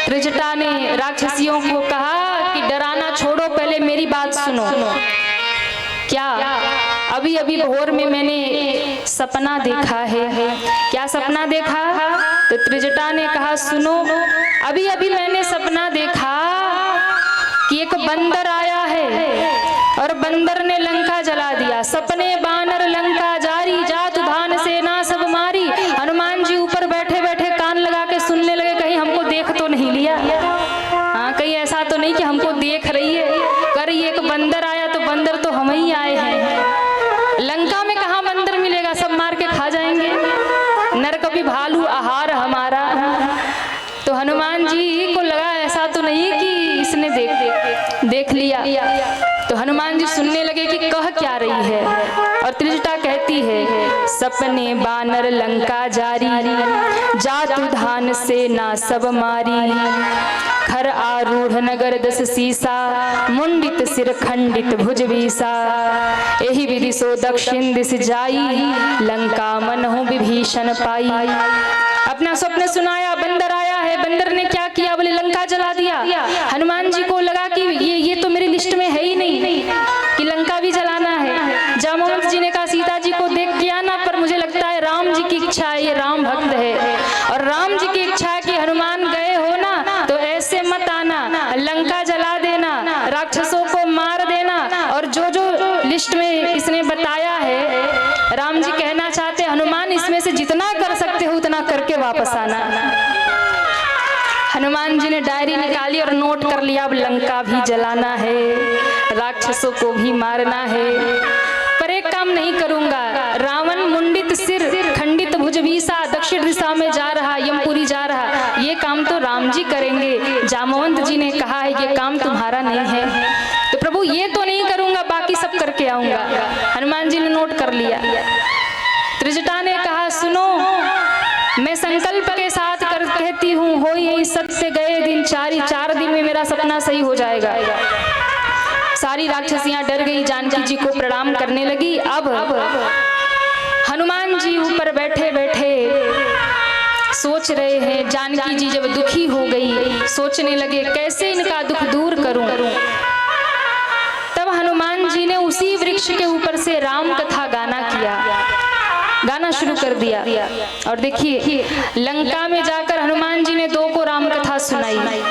त्रिजटा ने राक्षसियों को कहा कि डराना छोड़ो, पहले मेरी बात सुनो। क्या? अभी अभी भोर में मैंने सपना देखा है। क्या सपना देखा? तो त्रिजटा ने कहा सुनो, अभी अभी मैंने सपना देखा कि एक बंदर आया है और बंदर ने लंका जला दिया। सपने बानर लंका जारी, जात धान सेना सब मारी। हनुमान जी ऊपर बैठे बैठे कान लगा के सुनने लगे, कहीं हमको देख तो नहीं लिया, हाँ कहीं ऐसा तो नहीं कि हमको देख रही है। कर एक बंदर आया तो बंदर तो हम ही आए हैं। लंका में कहाँ बंदर मिलेगा, सब मार के खा जाएंगे। नर कभी भालू आहार हमारा। तो हनुमान जी को लगा ऐसा तो नहीं कि इसने देख लिया। तो हनुमान जी सुनने लगे कि कह क्या रही है। और त्रिजटा कहती है सपने बानर लंका जारी, जातु धान से ना सब मारी। खर आरूढ़ नगर दस सीसा, मुंडित सिर खंडित भुज बीसा। यही विधि सो दक्षिण दिश जाई, लंका मनहु विभीषण पाई। अपना स्वप्न सुनाया, बंदर आया है। बंदर ने क्या किया? बोले लंका जला दिया। हनुमान जी को लगा कि ये तो मेरी लिस्ट में है ही नहीं कि लंका भी जलाना है। जामवंत जी ने कहा सीता जी को देख के आना, पर मुझे लगता है राम जी की इच्छा है, ये राम भक्त है और राम जी की इच्छा है कि हनुमान गए हो ना तो ऐसे मत आना, लंका जला देना, राक्षसों को मार देना। और जो जो लिस्ट में इसने बताया है, राम जी कहना चाहते हनुमान इसमें से जितना कर सकते हो उतना करके वापस आना। हनुमान जी ने डायरी निकाली और नोट कर लिया, अब लंका भी जलाना है, राक्षसों को भी मारना है। पर एक काम नहीं करूंगा, रावण मुंडित सिर खंडित भुजबीसा दक्षिण दिशा में जा रहा, यमपुरी जा रहा, ये काम तो राम जी करेंगे। जामवंत जी ने कहा है ये काम तुम्हारा नहीं है। तो प्रभु ये तो नहीं करूंगा, बाकी सब करके आऊंगा। हनुमान जी ने नोट कर लिया। त्रिजटा ने कहा सुनो, मैं संकल्प के साथ कहती हूँ, हो यही सत्य गए दिन चारी, 4 दिन में मेरा सपना सही हो जाएगा। सारी राक्षसियां डर गई, जानकी जी को प्रणाम करने लगी। अब हनुमान जी ऊपर बैठे बैठे सोच रहे हैं। जानकी जी जब दुखी हो गई, सोचने लगे कैसे इनका दुख दूर करूं। तब हनुमान जी ने उसी वृक्ष के ऊपर से राम कथा गाना शुरू कर दिया। और देखिए लंका में जाकर हनुमान जी ने 2 को राम कथा सुनाई,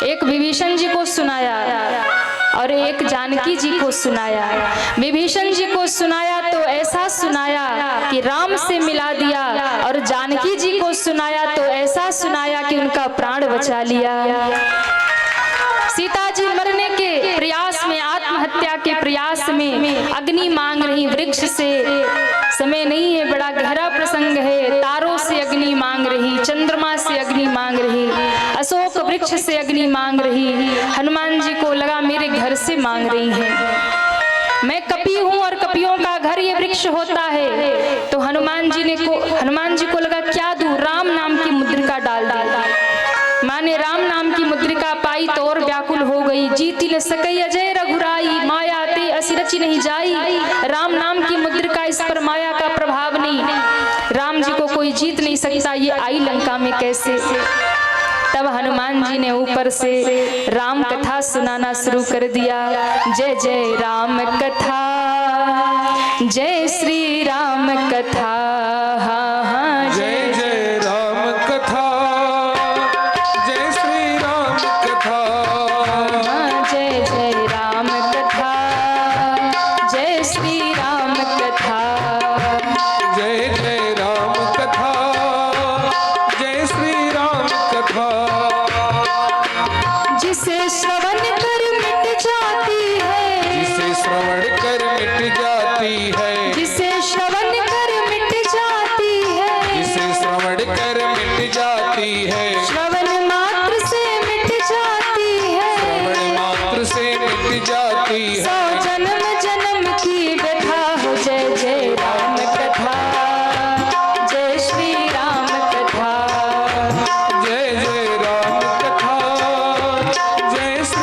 एक विभीषण जी को सुनाया और एक जानकी जी को सुनाया। विभीषण जी को सुनाया तो ऐसा सुनाया कि राम से मिला दिया, और जानकी जी को सुनाया तो ऐसा सुनाया कि उनका प्राण बचा लिया। सीता जी मरने के प्रयास में, आत्महत्या के प्रयास में अग्नि मांग रही वृक्ष से। समय नहीं है, बड़ा गहरा प्रसंग है। तारों से अग्नि मांग रही, चंद्रमा से अग्नि मांग रही, अशोक वृक्ष से अग्नि मांग रही। हनुमान जी को लगा मेरे घर से मांग रही हैं, मैं कपी हूँ और कपियों का घर ये वृक्ष होता है। तो हनुमान जी को लगा क्या दूं, राम नाम की मुद्रिका डाल दी। माँ ने राम नाम की मुद्रिका पाई तो और व्याकुल हो गई। जीती न सकई अजय रघुराई, माया ते असि रचि नहीं जाई। राम नाम की मुद्रिका, इस पर माया का प्रभाव नहीं, राम जी को कोई जीत नहीं सकता, ये आई लंका में कैसे। तब हनुमान जी ने ऊपर से राम कथा सुनाना शुरू कर दिया। जय जय राम कथा, जय श्री राम कथा, हाँ हाँ जय जय राम कथा, जय श्री राम कथा, हाँ जय जय राम कथा, जय श्री राम कथा, जय जय राम कथा, जय श्री राम कथा। जिसे श्रवण कर मिट जाती है, जिसे श्रवण कर मिट जाती है, जिसे श्रवण कर मिट जाती है, जिसे श्रवण कर मिट जाती है, श्रवण मात्र से मिट जाती है, श्रवण मात्र से मिट जाती है। 100 जन्म जन्म की व्यथा हो। जय जय राम कथा, जय श्री राम कथा, जय जय राम कथा, जय श्री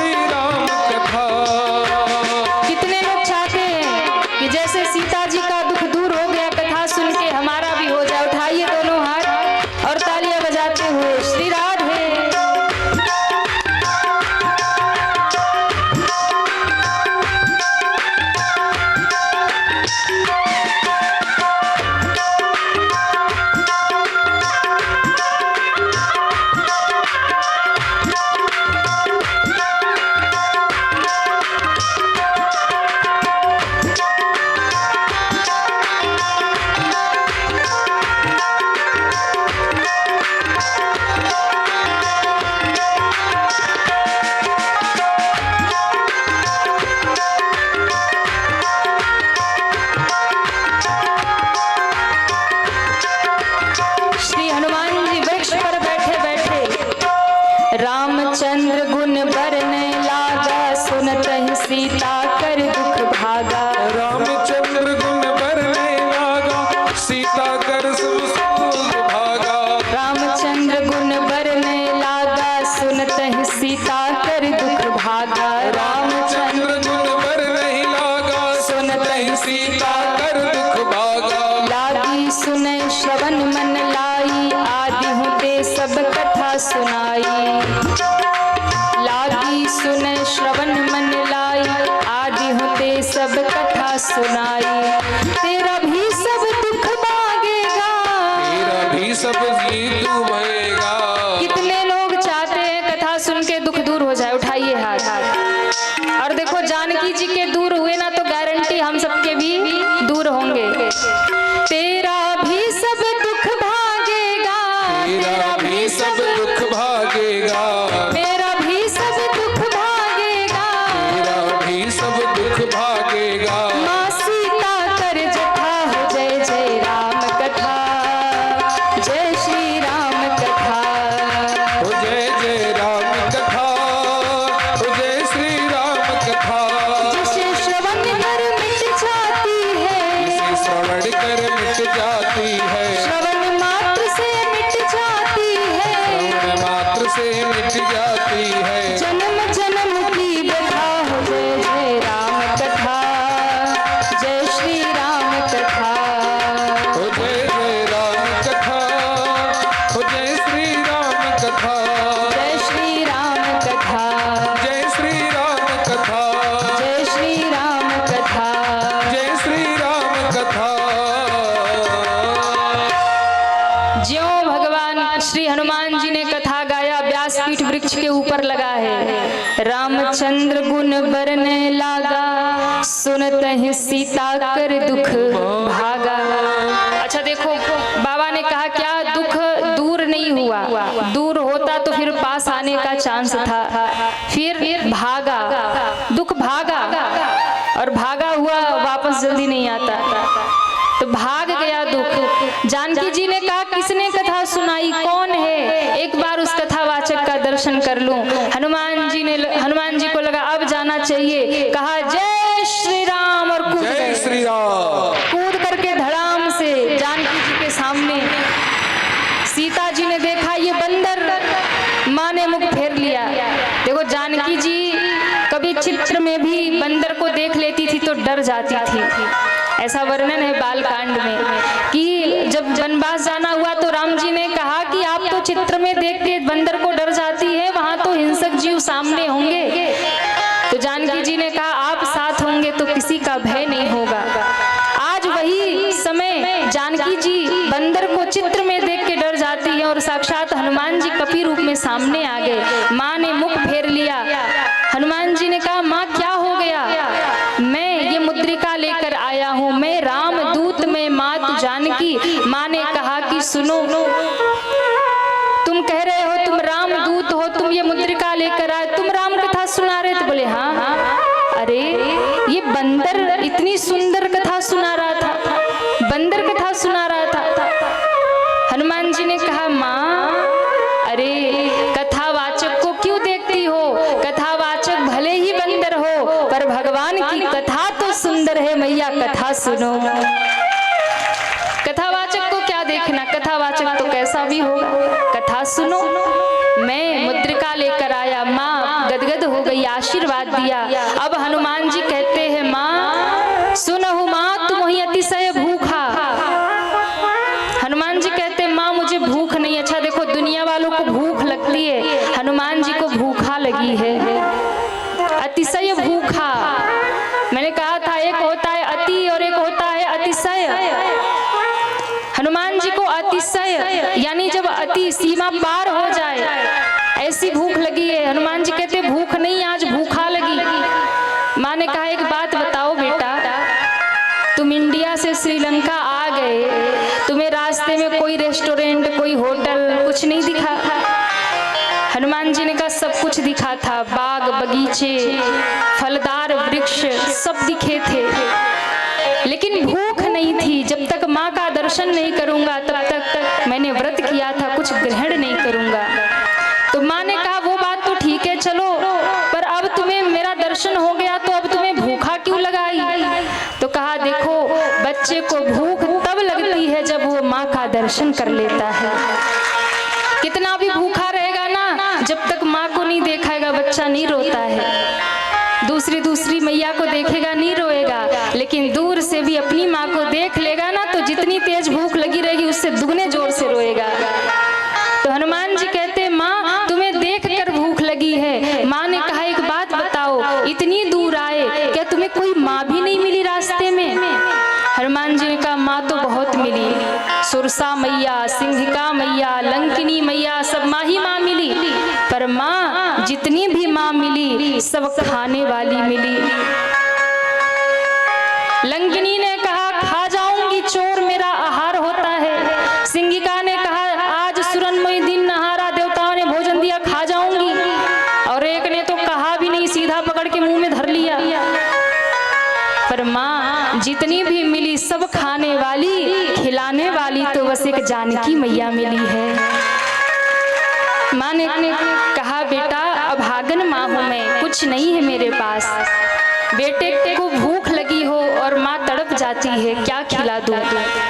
मन लाई, आदि हूँ ते सब कथा सुनाई। लागी सुन श्रवण मन लाई, आदि हूँ ते सब कथा सुनाई। तेरा भी सब दुख भागेगा, तेरा भी सब गीत बहेगा। कितने लोग चाहते हैं कथा सुन के दुख दूर हो जाए? उठाइए हाथ। और देखो जानकी जी के दूर हुए ना तो गारंटी हम सबके भी दूर होंगे। तेरा भी सब दुख भागेगा, तेरा भी सब दुख भागेगा, मेरा भी सब दुख भागेगा। तेरा भी सब दुख भागेगा। माँ सीता कर जथा हो जय जय राम कथा, जय श्री राम कथा। हो जय जय राम कथा, हो जय श्री राम कथा। जिसे श्रवण कर मिट जाती है, इसे श्रवण कर मिट जाती है, श्रवण मात्र से मिट जाती है, श्रवण मात्र से मिट जाती है। जन्म जन्म की व्यथा हो जय जय राम कथा, जय श्री राम कथा। हो जय जय राम कथा, हो जय श्री राम कथा, जय श्री राम कथा, जय श्री राम कथा, जय श्री राम कथा। जय श्री राम कथा। ज्यों भगवान श्री हनुमान जी ने कथा गाया, व्यासपीठ वृक्ष के ऊपर लगा है। रामचंद्र गुण बरने लागा, सुनतहि सीता कर दुख भागा। अच्छा देखो, बाबा ने कहा क्या दुख दूर नहीं हुआ, दूर होता तो फिर पास आने का चांस था। फिर भागा, दुख भागा, और भागा हुआ वापस जल्दी नहीं आता, तो भाग गया दुख। जानकी जी ने कहा किसने कथा सुनाई, कौन है, एक बार उस कथावाचक का दर्शन कर लूं। हनुमान जी को लगा अब जाना चाहिए, कहा जय श्री राम, और कूद जय गए। श्री राम। कूद करके धड़ाम से जानकी जी के सामने। सीता जी ने देखा ये बंदर, माँ ने मुख फेर लिया। देखो जानकी जी कभी चित्र में भी बंदर को देख लेती थी तो डर जाती थी। ऐसा वर्णन है बालकांड में कि जब वनवास जाना हुआ तो राम जी ने कहा कि आप तो चित्र में देख के बंदर को डर जाती है, वहां तो हिंसक जीव सामने होंगे। तो जानकी जी ने कहा आप साथ होंगे तो किसी का भय नहीं होगा। आज वही समय जानकी जी बंदर को चित्र में देख के डर जाती है और साक्षात हनुमान जी कपि रूप में सामने आ गए। माँ ने मुख फेर लिया। हनुमान जी ने कहा माँ क्या हो गया? मैं ये मुद्रिका लेकर आया हूँ, मैं राम दूत में मात जानकी। माँ ने कहा कि सुनो, तुम कह रहे हो तुम राम दूत हो, तुम ये मुद्रिका लेकर आए, तुम राम कथा सुना रहे थे? बोले हाँ। अरे ये बंदर इतनी सुंदर कथा सुना रहा था, बंदर कथा सुना रहा था। हनुमान जी ने कहा माँ, अरे कथावाचक को क्यों देखती हो? कथावाचक भले ही बंदर हो पर भगवान की कथा तो सुंदर है, मैया कथा सुनो। कथावाचक को क्या देखना, कथावाचक तो कैसा भी होगा, कथा सुनो। मैं मुद्रिका लेकर आया। माँ गदगद हो गई, आशीर्वाद दिया। अब हनुमान जी कहते हैं माँ सुनहु माँ तुम ही अतिशय भूखा। हनुमान जी कहते हैं माँ मुझे भूख नहीं। अच्छा देखो दुनिया वालों को भूख लगती है, हनुमान जी को भूखा लगी है, अतिशय भूखा। मैंने कहा था एक होता है अति और एक होता है अतिशय। हनुमान जी को अतिशय यानी जब अति सीमा पार हो जाए ऐसी भूख लगी है। हनुमान जी कहते भूख नहीं, आज भूखा लगी। माँ ने कहा एक बात बताओ बेटा, तुम इंडिया से श्रीलंका आ गए, तुम्हें रास्ते में कोई रेस्टोरेंट, कोई होटल कुछ नहीं दिखा? हनुमान जी ने कहा सब कुछ दिखा था, बाग बगीचे, फलदार वृक्ष सब दिखे थे, लेकिन भूख नहीं थी। जब तक माँ का दर्शन नहीं करूंगा तब तक मैंने व्रत किया था, कुछ ग्रहण नहीं करूंगा। तो माँ ने कहा वो बात तो ठीक है चलो, पर अब तुम्हें मेरा दर्शन हो गया तो अब तुम्हें भूखा क्यों लगाई? तो कहा देखो बच्चे को भूख तब लगती है जब वो माँ का दर्शन कर लेता है। कितना भी भूखा रहेगा ना, जब तक माँ को नहीं देखेगा बच्चा नहीं रोता है। दूसरी मैया को देखेगा नहीं रोएगा, लेकिन दूर से भी अपनी माँ को देख लेगा ना तो जितनी जितनी तेज भूख लगी रहेगी उससे दुगने जोर से रोएगा। तो हनुमान जी कहते माँ तुम्हें देख कर भूख लगी है। माँ ने कहा एक बात बताओ, इतनी दूर आए क्या तुम्हें कोई माँ भी नहीं मिली रास्ते में? हनुमान जी ने कहा माँ तो बहुत मिली, सुरसा मैया, सिंहिका मैया, लंकिनी मैया, सब माँ ही माँ मिली, पर माँ जितनी भी माँ मिली सब खाने वाली मिली। लंकिनी ने कहा खा जाऊंगी, चोर मेरा आहार होता है। सिंहिका ने कहा आज सुरनमयी दिन नहारा, देवताओं ने भोजन दिया, खा जाऊंगी। और एक ने तो कहा भी नहीं, सीधा पकड़ के मुंह में धर लिया। पर माँ जितनी भी मिली सब खाने वाली, खिलाने वाली तो बस एक जानकी मैया मिली है। माँ ने कहा बेटा अभागन माँ हूँ मैं, कुछ नहीं है मेरे पास। बेटे को भूख लगी हो और माँ तड़प जाती है, क्या खिला दूँ?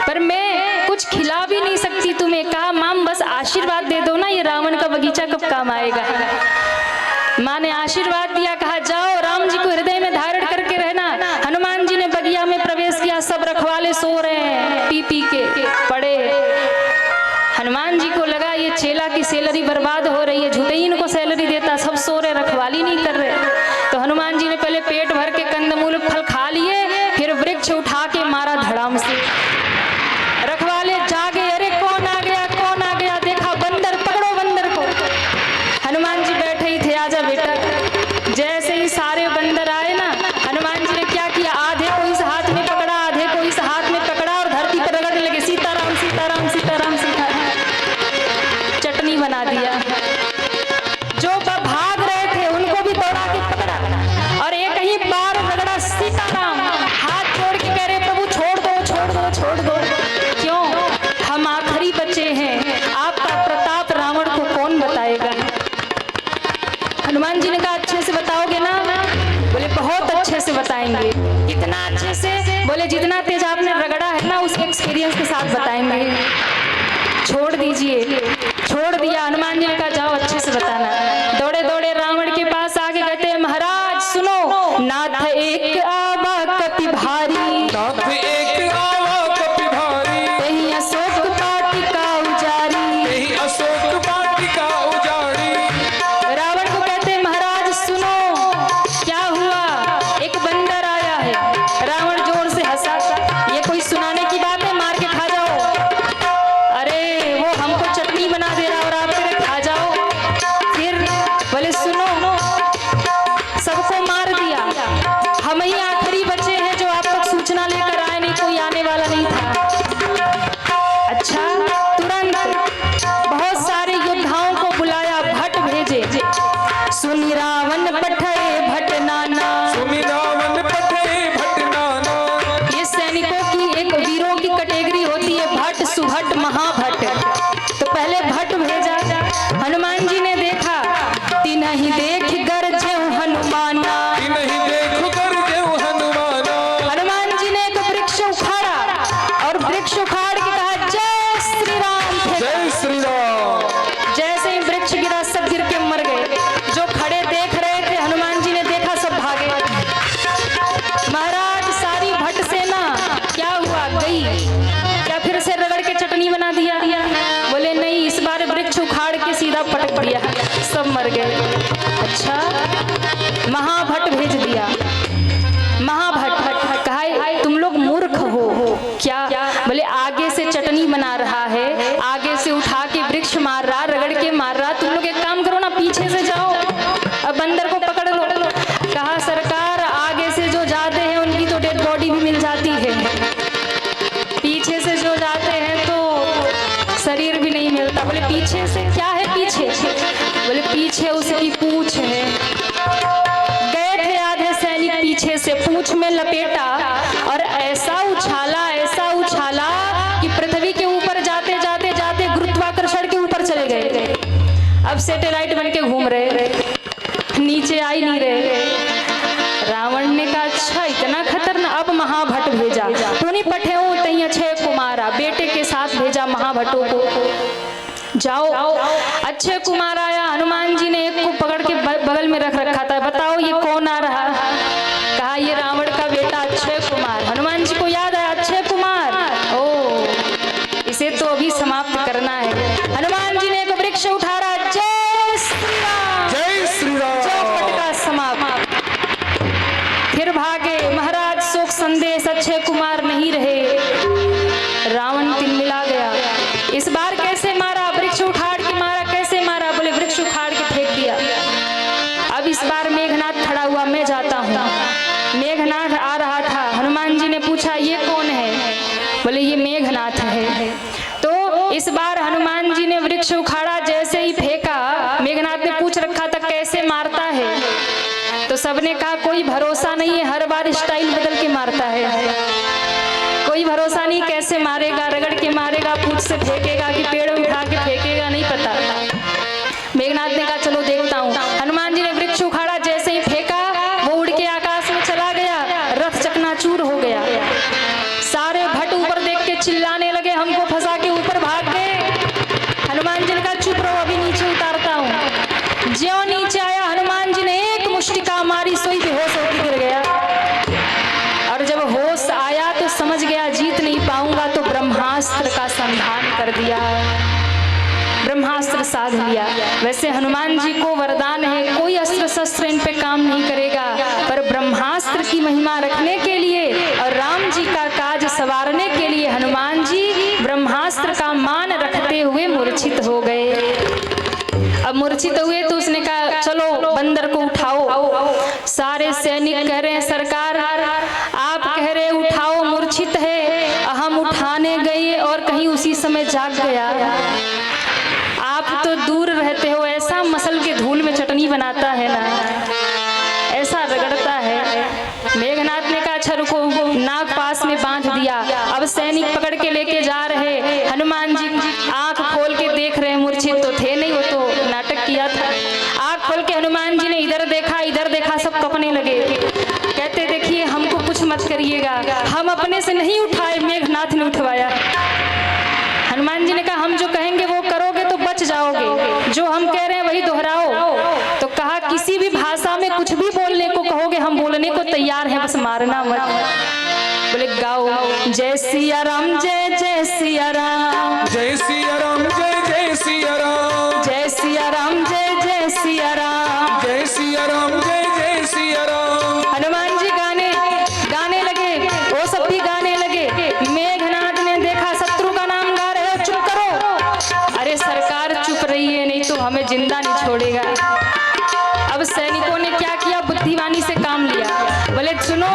पर मैं कुछ खिला भी नहीं सकती तुम्हें। कहा माँ बस आशीर्वाद दे दो ना, ये रावण का बगीचा कब काम आएगा? माँ ने आशीर्वाद दिया, कहा जाओ राम जी को हृदय में धारण करके रहना। हनुमान जी ने बगिया में प्रवेश किया, सब रखवाले सो रहे हैं, पी पी के पड़े। हनुमान जी को लगा ये चेला की सैलरी बर्बाद हो रही है, झूठे ही इनको सैलरी देता, सब सो रहे, रखवाली नहीं कर रहे। तो हनुमान जी ने पहले पेट भर के कंदमूल फल खा लिए, फिर वृक्ष उठा के मारा धड़ाम से। रखवाले जागे, अरे कौन आ गया, कौन आ गया? देखा बंदर, पकड़ो बंदर को। हनुमान जी बैठे ही थे, आजा बेटा। जैसे ही सारे बंदर आए ना, हनुमान जी ने क्या किया, आधे को इस हाथ में पकड़ा, आधे को इस हाथ में पकड़ा और धरती पर रगड़ने लगे, सीताराम सीताराम सीताराम सीताराम। चटनी बना दिया। जो भाग रहे थे उनको भी दौड़ा के पकड़ा और एक ही बार रगड़ा, सीताराम। हाथ जोड़ के कह रहे प्रभु छोड़ दो छोड़ दो छोड़ दो। क्यों? हम आखिरी बच्चे हैं, आपका प्रताप रावण को कौन बताएगा? हनुमान जी ने कहा अच्छे से बताओगे ना? बोले बहुत अच्छे से बताएंगे। कितना अच्छे से? बोले जितना तेज आपने रगड़ा है ना उस एक्सपीरियंस के साथ बताएंगे। छोड़ दीजिए। छोड़ दिया। हनुमान जी ने कहा जाओ अच्छे से बताना। दौड़े दौड़े रावण के पास आगे कहते हैं महाराज सुनो, नाथ एक आवा कपि भारी, नाथ एक आवा कपि भारी, यही अशोक वाटिका उजारी, यही अशोक वाटिका उजाड़ी। रावण को कहते हैं महाराज सुनो क्या हुआ, एक बंदर आया है। रावण जोर से हंसा, ये कोई सुनाने की बात है, मार के खा जाओ। अरे वो हमको चटनी बना दे रहा और आप कह रहे खा जाओ। फिर बोले सुनो सबको मार दिया, हम ही आखिरी बचे हैं जो आप तक सूचना लेकर आए, नहीं कोई आने वाला नहीं था। अच्छा तुरंत बहुत सारे योद्धाओं को बुलाया, भट भेजे। सुनी रावण पठे भट नाना, सुनी रावण पठे भट नाना। ये सैनिकों की एक वीरों की कैटेगरी होती है, भट सुभट महाभट। तो पहले भट भेजा। हनुमान जी ने देखा, तिनहि देख गरजे हनुमाना, नहीं देखो कर देव हनुमाना। हनुमान जी ने एक वृक्ष उखाड़ा और वृक्ष उखाड़ के कहा जय श्री राम। जय श्री राम। जैसे ही वृक्ष गिरा सब गिर के मर गए। जो खड़े देख रहे थे हनुमान जी ने देखा, सब भागे। महाराज सारी भट सेना क्या हुआ, गई क्या? फिर से रगड़ के चटनी बना दिया? बोले नहीं, इस बार वृक्ष उखाड़ के सीधा पटक दिया, सब मर गए। अच्छा महाभट भेज दिया। महाभट कहा तुम लोग मूर्ख हो क्या? बोले आगे से चटनी बना रहा है, आगे से उठा के वृक्ष मार रहा, रगड़ के मार रहा, तुम लोग एक काम करो ना पीछे से जाओ, अब बंदर को पकड़ लो। कहा सरकार आगे से जो जाते हैं उनकी तो डेड बॉडी भी मिल जाती है, पीछे से जो जाते हैं तो शरीर भी नहीं मिलता। बोले पीछे से क्या है पीछे? बोले पीछे उसकी पूंछ है। गए थे आधे सैनिक पीछे से, पूंछ में लपेटा और ऐसा उछाला कि पृथ्वी के ऊपर जाते जाते जाते गुरुत्वाकर्षण के ऊपर चले गए। अब सैटेलाइट बन के घूम रहे, नीचे आ ही नहीं रहे। रावण ने कहा अच्छा इतना खतरनाक। अब महाभट भेजा, पुनि पठे तई अक्षय कुमारा, बेटे के साथ भेजा महाभटों को। जाओ। अक्षय कुमार आया। हनुमान जी ने एक को पकड़ के बगल में रख रखा था, बताओ ये कौन आ रहा? कहा ये रावण का बेटा अक्षय कुमार। हनुमान जी को याद आया अक्षय कुमार, ओ करना है। हनुमान जी ने एक वृक्ष उठाया, जय श्री राम, जय श्री राम। चौपट का समाप्त। फिर भागे महाराज, शोक संदेश अक्षय कुमार नहीं रहे। रावण तिलमिला गया। इस बार कैसे मारा? वृक्ष उखाड़ के मारा। कैसे मारा? बोले वृक्ष उखाड़ के फेंक दिया। अब इस बार मेघनाथ खड़ा हुआ, मैं जाता हूँ। मेघनाथ आ रहा था। हनुमान जी ने पूछा, ये कौन है? बोले ये मेघनाथ है। तो इस बार हनुमान जी ने वृक्ष उखाड़ा, जैसे ही फेंका, मेघनाथ ने पूछ रखा था कैसे मारता है, तो सबने कहा कोई भरोसा नहीं है, हर बार स्टाइल बदल के मारता है, कोई भरोसा नहीं, कैसे मारेगा, रगड़ के मारेगा, पूछ से फेंकेगा कि पेड़ उठा के फेंकेगा, नहीं पता। मेघनाथ ने कहा चलो देखता हूँ। हनुमान जी ने वृक्ष उखाड़ा, जैसे ही फेंका वो उड़ के आकाश में चला गया, रथ चकनाचूर हो गया। सारे भट ऊपर देख के चिल्लाने लगे, हमको फंसा के ऊपर भाग गए। हनुमान जी ने कहा चुप रहो, अभी नीचे उतारता हूँ। ज्यों नीचे आया, हनुमान जी ने एक मुष्टिका मारी, सोई बेहोश होकर गिर गया। और जब होश आया तो समझ गया जीत नहीं पाऊंगा, तो ब्रह्मास्त्र का संधान कर दिया, ब्रह्मास्त्र साध लिया। वैसे हनुमान जी को वरदान है, कोई अस्त्र शस्त्र इन पे काम नहीं करेगा, पर ब्रह्मास्त्र की महिमा रखने के लिए और राम जी का काज सवारने के लिए हनुमान जी ब्रह्मास्त्र का मान रखते हुए मूर्छित हो गए। अब मूर्छित हुए तो उसने कहा चलो बंदर को उठाओ। सारे सैनिक कह रहे हैं सरकार आप कह रहे उठाओ, मूर्छित है। हम उठाने गए और कहीं उसी समय जाग गया। आप तो दूर रहते हो, ऐसा मसल के धूल में चटनी बनाता है ना, ऐसा रगड़ता है। मेघनाथ ने कहा अच्छा रुको, नाक पास में बांध दिया। अब सैनिक पकड़ के लेके जा रहे। हनुमान जी आंख खोल के देख रहे, मूर्छित तो थे नहीं, वो तो नाटक किया था। आंख खोल के हनुमान जी ने इधर देखा, सब कपने लगे। कहते देखिए हमको कुछ मत करिएगा, हम अपने से नहीं उठाए, मेघनाथ ने उठवाया। हनुमान जी ने कहा हम जो कहेंगे वो करोगे तो बच जाओगे, जो हम कह रहे हैं वही दोहराओ। तो कहा किसी भी भाषा में कुछ भी बोलने को कहोगे हम बोलने को तैयार हैं, बस मारना मत। बोले गाओ जय सिया राम, जय जय सिया राम, जय सिया राम, जय जय सिया राम, जय सिया राम, जय जय सिया राम, जय सिया राम, जय जय सिया राम। हनुमान जी गाने लगे, वो सब भी गाने लगे। मेघनाथ ने देखा शत्रु का नाम गा रहे हो, चुप करो। अरे सरकार चुप रहिए, नहीं तो हमें जिंदा नहीं छोड़ेगा। अब सैनिकों ने क्या किया, बुद्धिमानी से काम लिया। बोले सुनो,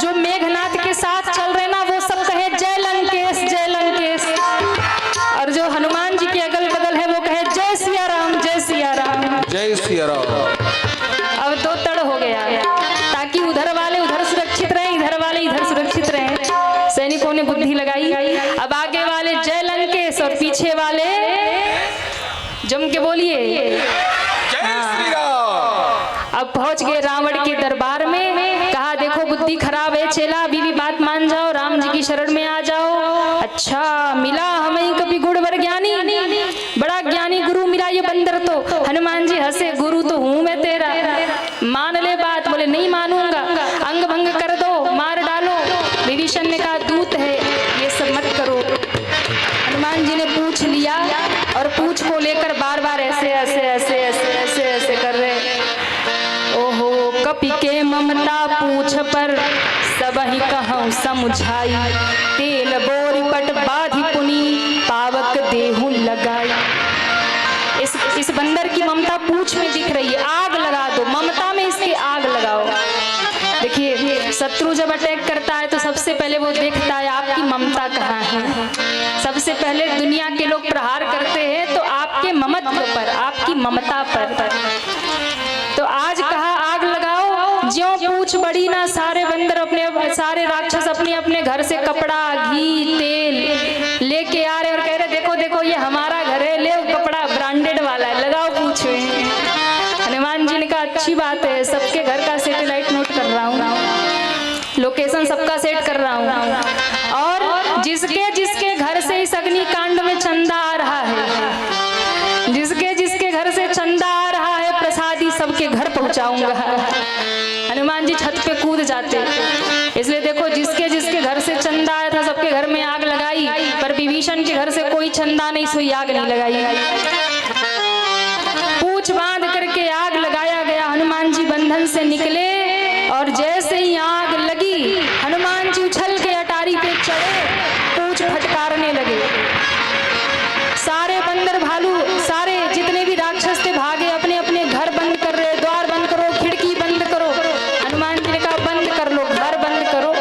जो मेघनाथ के साथ चल रहे ना वो सब कहे जय लंकेश, जय लंकेश, और जो हनुमान जी के अगल बगल है वो कहे जय सिया राम, जय सिया राम, जय सिया राम। अब दो तड़ हो गया, ताकि उधर वाले उधर सुरक्षित रहे, इधर वाले इधर सुरक्षित रहे। सैनिकों ने बुद्धि लगाई। अब आगे वाले जय लंकेश और पीछे वाले जम के बोलिए जय श्री राम। अब पहुंच गए रावण के दरबार में। कहा देखो बुद्धि खराब है चेला, अभी भी बात मान जाओ, राम जी की शरण में आ जाओ। अच्छा मिला हमें कभी गुरुवर ज्ञानी, बड़ा ज्ञानी गुरु मिला ये बंदर तो। हनुमान जी हंसे, गुरु तो हूं मैं तेरा, मान ले बात। बोले नहीं मानूंगा, अंग भंग कर दो, मार डालो। विभीषण ने कहा दूत है, ये सब मत करो। हनुमान जी ने पूछ लिया और पूछ को लेकर बार बार ऐसे ऐसे ऐसे ऐसे ऐसे ऐसे कर रहे। ओहो कपि के ममता पूछ पर सब ही कहूँ समुझाई, तेल बोरी पट बाधि पुनी पावक देहु लगाई। इस बंदर की ममता पूछ में दिख रही है, आग लगा दो, ममता में इसकी आग लगाओ। देखिए शत्रु जब अटैक करता है तो सबसे पहले वो देखता है आपकी ममता कहाँ है। सबसे पहले दुनिया के लोग प्रहार करते हैं तो आपके ममत्व पर, आपकी ममता पर। तो आज कहा आग लगाओ, ज्यों पूछ बड़ी ना सारे बंदर अपने, सारे राक्षस अपने अपने घर से कपड़ा घी तेल लेके आ रहे और कह रहे देखो देखो ये हमारा घर है, ले कपड़ा ब्रांडेड वाला है, लगाओ पूछ में। हनुमान जी ने कहा अच्छी बात है, सबके घर का सैटेलाइट नोट कर रहा हूँ, लोकेशन सबका सेट कर रहा हूँ, और जिसके जिसके घर से इस अग्निकांड में चंदा आ रहा है, जिसके जिसके घर से चंदा आ रहा है प्रसादी सबके घर पहुंचाऊंगा। हनुमान जी छत पे कूद जाते। इसलिए देखो जिसके जिसके घर से चंदा आया था सबके घर में आग लगाई, पर विभीषण के घर से कोई चंदा नहीं, सोई आग नहीं लगाई। पूछ बांध करके आग लगाया गया। हनुमान जी बंधन से निकले और जैसे ही आग लगी हनुमान जी उछल के अटारी पे चढ़े, पूछ फटकारने लगे। सारे बंदर भालू, सारे जितने भी राक्षस थे भागे, अपने अपने घर बंद कर रहे, द्वार बंद करो, खिड़की बंद करो। हनुमान जी ने कहा बंद कर लो, घर बंद करो,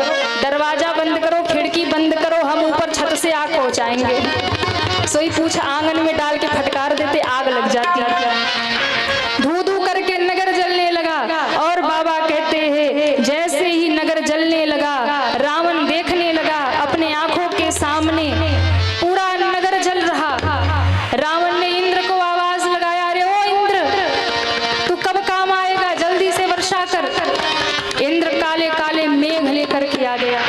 दरवाजा बंद करो, खिड़की बंद करो, हम ऊपर छत से आग पहुंचाएंगे। सोई पूछ आंगन में डाल के फटकार देते, आग लग जाती। धू धू करके नगर जलने लगा। और बाबा कहते हैं जैसे ही नगर जलने लगा, रावण देखने लगा अपने आंखों के सामने पूरा नगर जल रहा। रावण ने इंद्र को आवाज लगाया, अरे ओ इंद्र, तू कब काम आएगा, जल्दी से वर्षा कर। इंद्र काले काले मेघ लेकर के आ गया।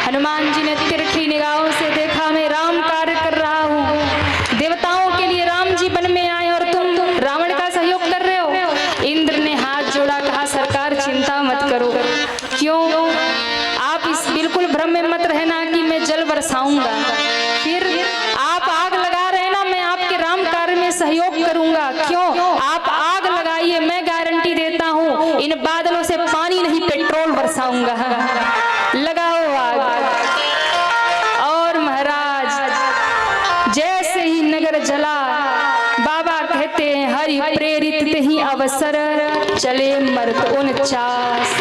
हनुमान जी ने तिरछी निगाहों से देखा, मैं राम कार्य कर रहा हूँ, देवताओं के लिए राम जी वन में आए और तुम रावण का सहयोग कर रहे हो। इंद्र ने हाथ जोड़ा, कहा सरकार चिंता मत करो। क्यों? आप इस बिल्कुल भ्रम में मत रहना कि मैं जल बरसाऊंगा, फिर आप आग लगा रहे ना, मैं आपके राम कार्य में सहयोग करूंगा। क्यों? आप आग लगाइए, मैं गारंटी देता हूँ इन बादलों से पानी नहीं पेट्रोल बरसाऊंगा। लगाओ आग। और महाराज जैसे ही नगर जला, बाबा कहते हैं हरि प्रेरित ही अवसर चले मर्द 49।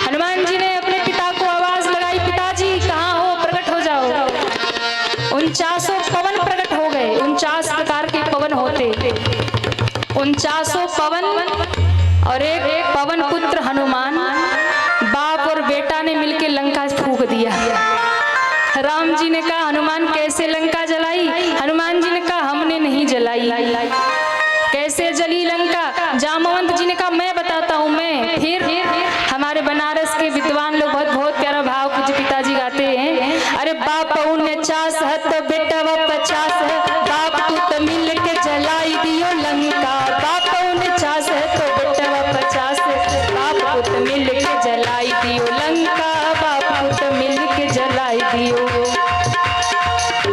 हनुमान जी ने अपने पिता को आवाज लगाई, पिताजी कहाँ हो, प्रकट हो जाओ। 49 पवन प्रकट हो गए। 49 प्रकार के पवन होते, 49 पवन और एक पवन पुत्र हनुमान, बाप और बेटा ने मिलके लंका फूंक दिया। राम जी ने कहा हनुमान कैसे लंका जलाई? हनुमान जी ने कहा हमने नहीं जलाई। कैसे जली लंका? जामवंत जी ने कहा मैं बताता हूँ मैं। फिर हमारे बनारस के विद्वान लोग बहुत प्यारा भाव पूज्य पिताजी गाते हैं, अरे बाप 49 है तो बेटा 50 है, बाप तू तो मिल के जलाई दियो लंका। बाप 49 है तो बेटा 50 है, बाप तू तो मिल के जलाई दियो लंका, बाप तू तो मिल के जलाई दियो।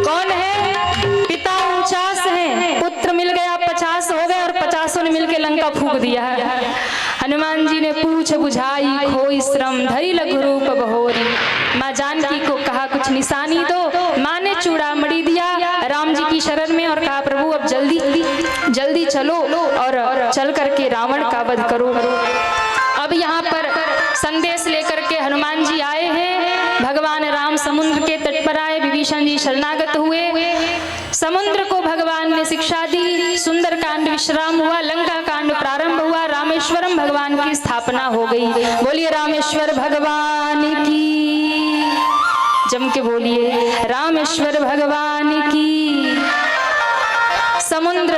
कौन है? पिता 49 है, पुत्र मिल गया 50 हो गए और 50 ने मिलके लंका फूंक दिया है। हनुमान जी ने पूछ बुझाई खोई श्रम, धरी लघु रूप बहोरी। माँ जानकी को कहा कुछ निशानी दो। माँ ने चूड़ामणि दिया राम जी की शरण में और कहा प्रभु अब जल्दी चलो और चल करके रावण का वध करो। अब यहाँ पर संदेश लेकर के हनुमान जी आए हैं। भगवान राम समुद्र के तट पर आए, विभीषण जी शरणागत हुए। समुद्र को भगवान ने शिक्षा दी, सुंदर कांड विश्राम हुआ, लंका कांड प्रारंभ हुआ, रामेश्वरम भगवान की स्थापना हो गई। बोलिए रामेश्वर भगवान की, जम के बोलिए रामेश्वर भगवान की। समुद्र